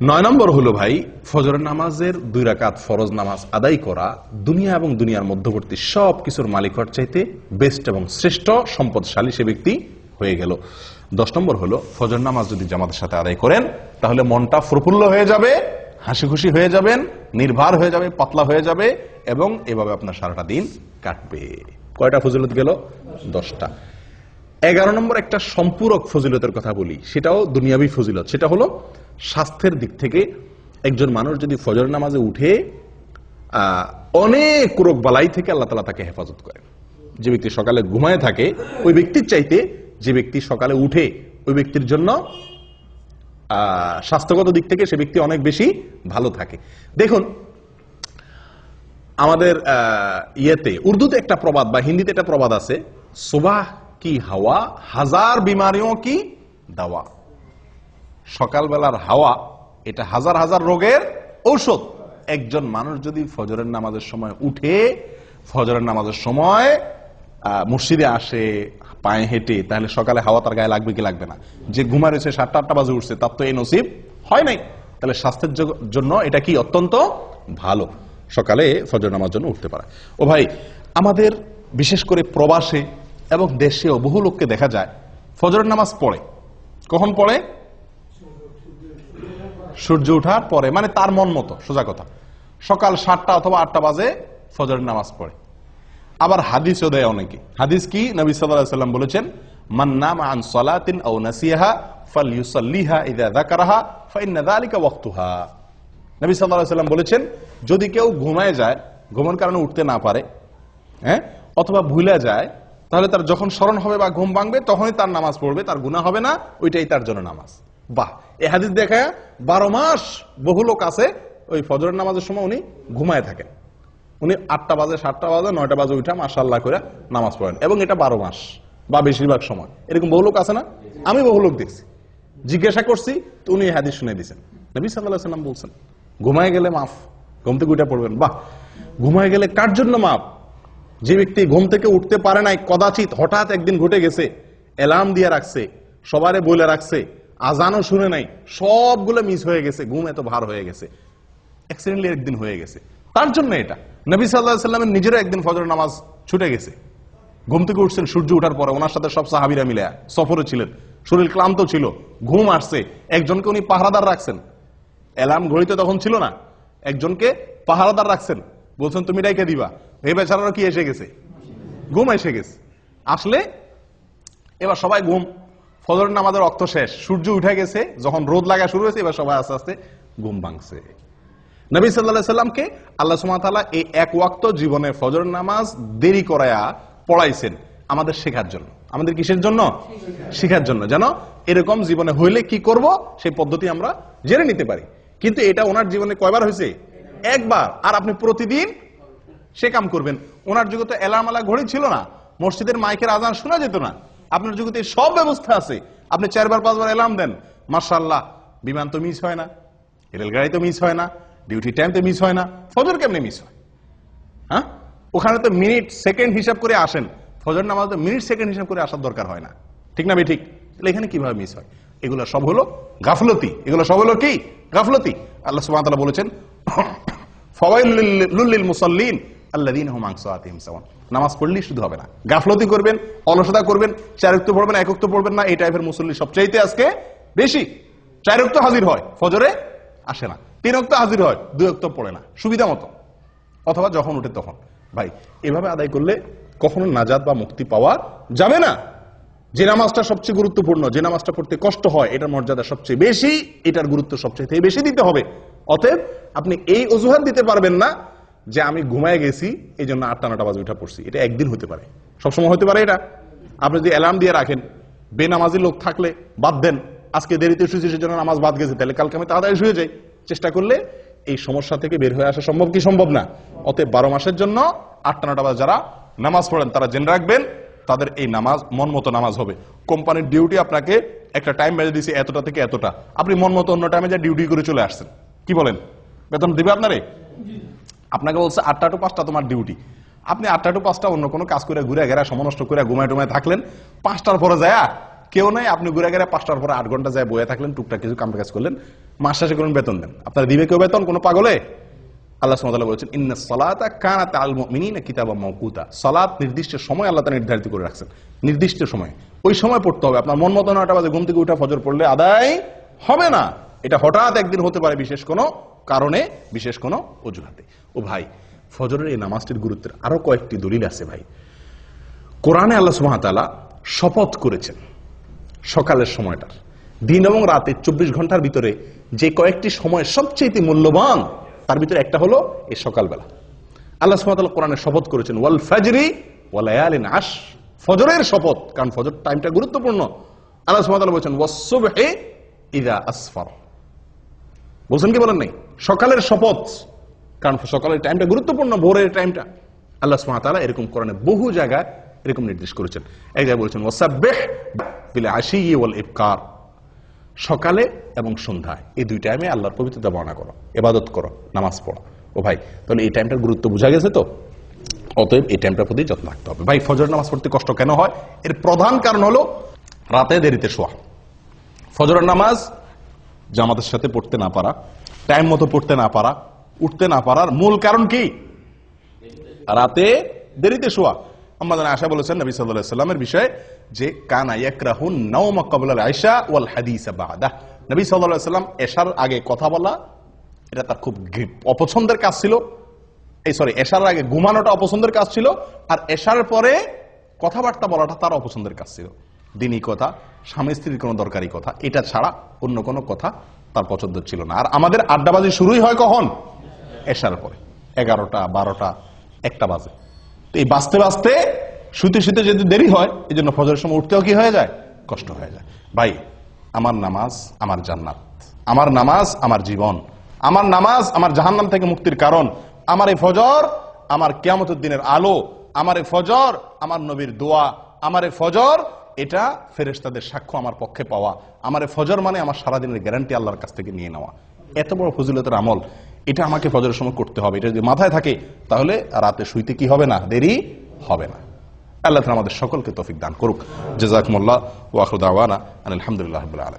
9 নম্বর হলো ভাই, ফজরের নামাজের 2 রাকাত ফরজ নামাজ আদায় করা দুনিয়া এবং দুনিয়ার মধ্যবর্তী সব কিছুর মালিক হওয়ার চাইতে বেস্ট এবং শ্রেষ্ঠ সম্পদশালী সে ব্যক্তি হয়ে গেল। 10 নম্বর হলো ফজর নামাজ যদি জামাতের সাথে আদায় করেন তাহলে মনটা প্রফুল্ল হয়ে যাবে, হাসি খুশি হয়ে যাবেন, নির্ভার হয়ে যাবে, পাতলা হয়ে যাবে এবং এভাবে আপনার সারাটা দিন কাটবে। কয়টা ফজিলত গেল? 10টা। 11 নম্বর একটা সম্পূরক ফজিলতের কথা বলি, সেটাও দুনিয়াবি ফজিলত। সেটা হলো স্বাস্থ্যের দিক থেকে একজন মানুষ যদি ফজর নামাজে উঠে অনেক রোগ বালাই থেকে আল্লাহ তাআলা তাকে হেফাজত করেন। যে ব্যক্তি সকালে ঘুমায় থাকে ওই ব্যক্তির চাইতে যে ব্যক্তি সকালে উঠে ওই ব্যক্তির জন্য স্বাস্থ্যগত দিক থেকে সে ব্যক্তি অনেক বেশি ভালো থাকে। দেখুন আমাদের ইয়েতে উর্দুতে একটা প্রবাদ বা হিন্দিতে একটা প্রবাদ আছে, সুবাহ কি হাওয়া হাজার বিমারিও কি দাওয়া। সকালবেলার হাওয়া এটা হাজার হাজার রোগের ঔষধ। একজন মানুষ যদি ফজরের নামাজের সময় উঠে ফজরের নামাজের সময় মসজিদে আসে পায়ে হেঁটে, তাহলে সকালে হাওয়া তার গায়ে লাগবে কি লাগবে না? যে ঘুমা রয়েছে 7টা-8টা বাজে উঠছে তার তো এই নসিব হয় নাই। তাহলে স্বাস্থ্যের জন্য এটা কি অত্যন্ত ভালো, সকালে ফজর নামাজ জন্য উঠতে পারা। ও ভাই, আমাদের বিশেষ করে প্রবাসে এবং দেশেও বহু লোককে দেখা যায় ফজরের নামাজ পড়ে। কখন পড়ে? সূর্য ওঠার পরে, মানে তার মন মতো। সোজা কথা, সকাল 7টা অথবা 8টা বাজে ফজরের নামাজ পড়ে। আবার হাদিসও দেয় অনেকে। হাদিস কি? নবী সাল্লাল্লাহু আলাইহি ওয়াসাল্লাম বলেছেন, মান নামা আন সালাতিন আও নাসিয়াহা ফালইউসাল্লিহা ইযা যাকারাহা ফাইন্না যালিকা ওয়াক্তুহা। নবী সাল্লাল্লাহু আলাইহি ওয়াসাল্লাম বলেছেন, যদি কেউ ঘুমায় যায়, ঘুমের কারণে উঠতে না পারে, অথবা ভুলে যায়, তাহলে তার যখন স্মরণ হবে বা ঘুম ভাঙবে তখনই তার নামাজ পড়বে, তার গুনাহ হবে না, ওইটাই তার জন্য নামাজ। বাহ! এই হাদিস দেখা 12 মাস বহু লোক আছে ওই ফজরের নামাজের সময় উনি ঘুমায় থাকেন। উনি 8টা বাজে, 7টা বাজে, 9টা বাজে উঠা মাশাআল্লাহ করে নামাজ পড়েন, এবং এটা 12 মাস বা বেশিরভাগ সময়। এরকম বহু লোক আছে না? আমি বহু লোক দেখছি, জিজ্ঞাসা করছি তো উনি এই হাদিস শুনে দিয়েছেন। নবী সাল্লাল্লাহু আলাইহি ওয়াসাল্লাম বলছেন ঘুমায় গেলে মাফ, ঘুম থেকে উঠে পড়বেন। বাহ! ঘুমায় গেলে কার জন্য মাফ? যে ব্যক্তি ঘুম থেকে উঠতে পারে নাই, কদাচিৎ হঠাৎ একদিন ঘটে গেছে, অ্যালার্ম দিয়ে রাখছে, সবারে বলে রাখছে, আজানও শুনে নাই, সবগুলো মিস হয়ে গেছে, ঘুম এত ভার হয়ে গেছে, অ্যাক্সিডেন্টলি একদিন হয়ে গেছে, তার জন্য এটা। নবী সাল্লাল্লাহু আলাইহি ওয়াসাল্লামের নিজেরও একদিন ফজর নামাজ ছুটে গেছে। ঘুম থেকে উঠছেন সূর্য ওঠার পরে, ওনার সাথে সব সাহাবীরা মিলে সফরে ছিলেন, শরীর ক্লান্ত ছিল, ঘুম আসছে, একজনকে উনি পাহারাদার রাখছেন। অ্যালার্ম ঘড়িতে তখন ছিল না, একজনকে পাহারাদার রাখছেন, বলছেন তুমি ডাইকে দিবা। এই বেচারারও কি এসে গেছে? ঘুম এসে গেছে। আসলে এবার সবাই ঘুম, ফজর নামাজের ওয়াক্ত শেষ, সূর্য উঠে গেছে, যখন রোদ লাগা শুরু হয়েছে এবার সবাই আস্তে আস্তে ঘুম ভাঙছে। নবী সাল্লাল্লাহু আলাইহি ওয়াসাল্লামকে আল্লাহ সুবহানাহু ওয়া তাআলা এই এক ওয়াক্ত জীবনে ফজর নামাজ দেরি করায়া পড়াইছেন আমাদের শেখার জন্য। আমাদের কিসের জন্য? শেখার জন্য, যেন এরকম জীবনে হইলে কি করব সেই পদ্ধতি আমরা জেনে নিতে পারি। কিন্তু এটা ওনার জীবনে কয়বার হয়েছে? একবার। আর আপনি প্রতিদিন সে কাম করবেন। ওনার যুগে তো অ্যালার্ম আলা ঘড়ি ছিল না, মসজিদের মাইকের আজান শোনা যেত না। আপনার যুগে তো সব ব্যবস্থা আছে, আপনি 4বার 5বার অ্যালার্ম দেন, মাশাআল্লাহ, বিমান তো মিস হয় না, রেলগাড়ি তো মিস হয় না, ডিউটি টাইম তো মিস হয় না, ফজর কেমনে মিস হয়? হ্যাঁ, ওখানে তো মিনিট সেকেন্ড হিসাব করে আসেন, ফজর নামাজ তো মিনিট সেকেন্ড হিসাব করে আসার দরকার হয় না, ঠিক না? ঠিক। তাহলে এখানে কিভাবে মিস হয়? এগুলো সব হলো গাফলতি। এগুলো সব হলো কি? গাফলতি। আল্লাহ সুবহানাহু ওয়া তাআলা বলেছেন, ফাওয়াইলুল লিল মুসাল্লিন আল্লাযীনা হুম আন সালাতিহিম সাওয়ান। নামাজ পড়লেই শুধু হবে না, গাফলতি করবেন, অলসতা করবেন, 4 ওয়াক্ত পড়বেন, 1 ওয়াক্ত পড়বেন না, এই টাইপের মুসল্লি সবচাইতে আজকে বেশি। 4 ওয়াক্ত হাজির হয়, ফজরে আসে না, 3 ওয়াক্ত হাজির হয়, 2 ওয়াক্ত পড়ে না সুবিধা মতো, অথবা যখন উঠে তখন। ভাই, এভাবে আদায় করলে কখনো নাজাত বা মুক্তি পাওয়া যাবে না। যে নামাজটা সবচেয়ে গুরুত্বপূর্ণ, যে নামাজটা পড়তে কষ্ট হয়, এটার মর্যাদা সবচেয়ে বেশি, এটার গুরুত্ব সবচেয়ে বেশি দিতে হবে। অতএব আপনি এই অজুহাত দিতে পারবেন না যে আমি ঘুমায় গেছি এই জন্য 8টা 9টা বাজে উঠা পড়ছি। এটা একদিন হতে পারে, সবসময় হতে পারে এটা? আপনি যদি অ্যালার্ম দিয়ে রাখেন, বেনামাজি লোক থাকলে বাদ দেন, আজকে দেরিতে শুয়েছি সেজন্য নামাজ বাদ গেছে, তাহলে কালকে আমি তাড়াতাড়ি শুয়ে যাই। চেষ্টা করলে এই সমস্যা থেকে বের হয়ে আসা সম্ভব কি সম্ভব না? অতএব 12 মাসের জন্য 8টা-9টা বাজে যারা নামাজ পড়েন তারা জেনে রাখবেন তাদের এই নামাজ মন মতো নামাজ হবে। কোম্পানির ডিউটি আপনাকে একটা টাইম বেঁধে দিয়েছে এতটা থেকে এতটা, আপনি মন মতো অন্য টাইমে যা ডিউটি করে চলে আসছেন, কি বলেন? বেতন দিবে আপনারে? আপনাকে বলছে 8টা to 5টা তোমার ডিউটি, আপনি 8টা to 5টা অন্য কোনো কাজ করে ঘুরে ঘেরা সমনষ্ট করে ঘুমায় টুমায় থাকলেন, 5টার পরে যায় কেউ নাই, আপনি ঘুরে ঘেরা 5টার পরে 8 ঘন্টা যায় বয়ে থাকলেন, টুকটাক কিছু কাম কাজ করলেন, মাস শেষে করুন বেতন দেন, আপনারা দিবে কেউ বেতন? কোনো পাগলে? আল্লাহ সুবহানাহু ওয়া তাআলা বলেছেন ইন্নাস সালাতা কানাত আলাল মুমিনিনা কিতাবাম মাওকুতা, সালাত নির্দিষ্ট সময় আল্লাহ তাআলা নির্ধারিত করে রাখছেন, নির্দিষ্ট সময়, ওই সময় পড়তে হবে। আপনার মন মতো 9টা বাজে ঘুম থেকে উঠে ফজর পড়লে আদায় হবে না, এটা হঠাৎ একদিন হতে পারে বিশেষ কোনো কারণে, বিশেষ কোনো অজুহাতে। ও ভাই, ফজরের এই নামাজটির গুরুত্বের আরো কয়েকটি দলিল আছে ভাই। কোরআনে আল্লাহ সুবহানাহু ওয়া তাআলা শপথ করেছেন সকালের সময়টার, দিন এবং রাতে 24 ঘন্টার ভিতরে যে কয়েকটি সময় সবচেয়ে মূল্যবান তার ভিতরে একটা হলো এই সকালবেলা। আল্লাহ সুবহানাহু ওয়া তাআলা কোরআনে শপথ করেছেন ওয়াল ফাজরি ওয়া লায়ালিন আশর, ফজরের শপথ, কারণ ফজর টাইমটা গুরুত্বপূর্ণ। আল্লাহ সুবহানাহু ওয়া তাআলা বলেছেন ওয়াস সুবহি ইযা আসফার, বলছেন কি বলেন নাই? সকালের শপথ, কারণ সকালের টাইমটা গুরুত্বপূর্ণ, ভোরের টাইমটা। আল্লাহ সুবহানাহু ওয়া তাআলা এরকম কোরআনে বহু জায়গায় এরকম নির্দেশ করেছেন। এক জায়গায় বলেছেন ওয়াসাব্বিহ বিল আশি ওয়াল ইবকার, সকালে এবং সন্ধ্যায় এই দুই টাইমে আল্লাহর পবিত্রতা বর্ণনা করো, ইবাদত করো, নামাজ পড়ো। ও ভাই, তাহলে এই টাইমটার গুরুত্ব বোঝা গেছে তো? অতএব এই টাইমটার প্রতি যত্ন রাখতে হবে। ভাই, ফজর নামাজ পড়তে কষ্ট কেন হয়? এর প্রধান কারণ হলো রাতে দেরিতে শোয়া। ফজরের নামাজ জামাতের সাথে পড়তে না পারা, টাইম মতো পড়তে না পারা, উঠতে না পারার মূল কারণ কি? রাতে দেরিতে শোয়া। আমাদের আয়েশা বলেছেন নবী সাল্লাল্লাহু আলাইহি ওয়াসাল্লামের বিষয়ে যে কানা ইয়াকরাহুন নাওমা ক্বাবলা আল ইশা ওয়াল হাদিসা বাদা, নবী সাল্লাল্লাহু আলাইহি ওয়াসাল্লাম এশার আগে কথা বলা এটা তার খুব অপছন্দের কাজ ছিল। এশার আগে ঘুমানোটা অপছন্দের কাজ ছিল, আর এশার পরে কথাবার্তা বলাটা তার অপছন্দের কাজ ছিল। দিনী কথা, স্বামী স্ত্রীর কোনো দরকারি কথা, এটা ছাড়া অন্য কোনো কথা তার পছন্দ ছিল না। আর আমাদের আড্ডাবাজি শুরুই হয় কখন? এশার পরে, 11টা 12টা 1টা বাজে। তো এই বাঁচতে বাঁচতে শুতে শুতে যদি দেরি হয়, এই জন্য ফজরের সময় উঠতেও কি হয়ে যায়? কষ্ট হয়ে যায়। ভাই, আমার নামাজ আমার জান্নাত, আমার নামাজ আমার জীবন, আমার নামাজ আমার জাহান্নাম থেকে মুক্তির কারণ, আমার এই ফজর আমার কিয়ামতের দিনের আলো, আমার এই ফজর আমার নবীর দোয়া, আমার এই ফজর এটা ফেরেশতাদের সাক্ষ্য আমার পক্ষে পাওয়া, আমার এই ফজর মানে আমার সারাদিনের গ্যারান্টি আল্লাহর কাছ থেকে নিয়ে নেওয়া। এত বড় ফজিলতের আমল, এটা আমাকে ফজরের সময় করতে হবে। এটা যদি মাথায় থাকে তাহলে রাতে শুইতে কি হবে না? দেরি হবে না। আল্লাহ তাআলা আমাদের সকলকে তৌফিক দান করুক। জাযাকুমুল্লাহ ওয়া আখিরু দাওয়ানা আলহামদুলিল্লাহি রাব্বিল আলামিন।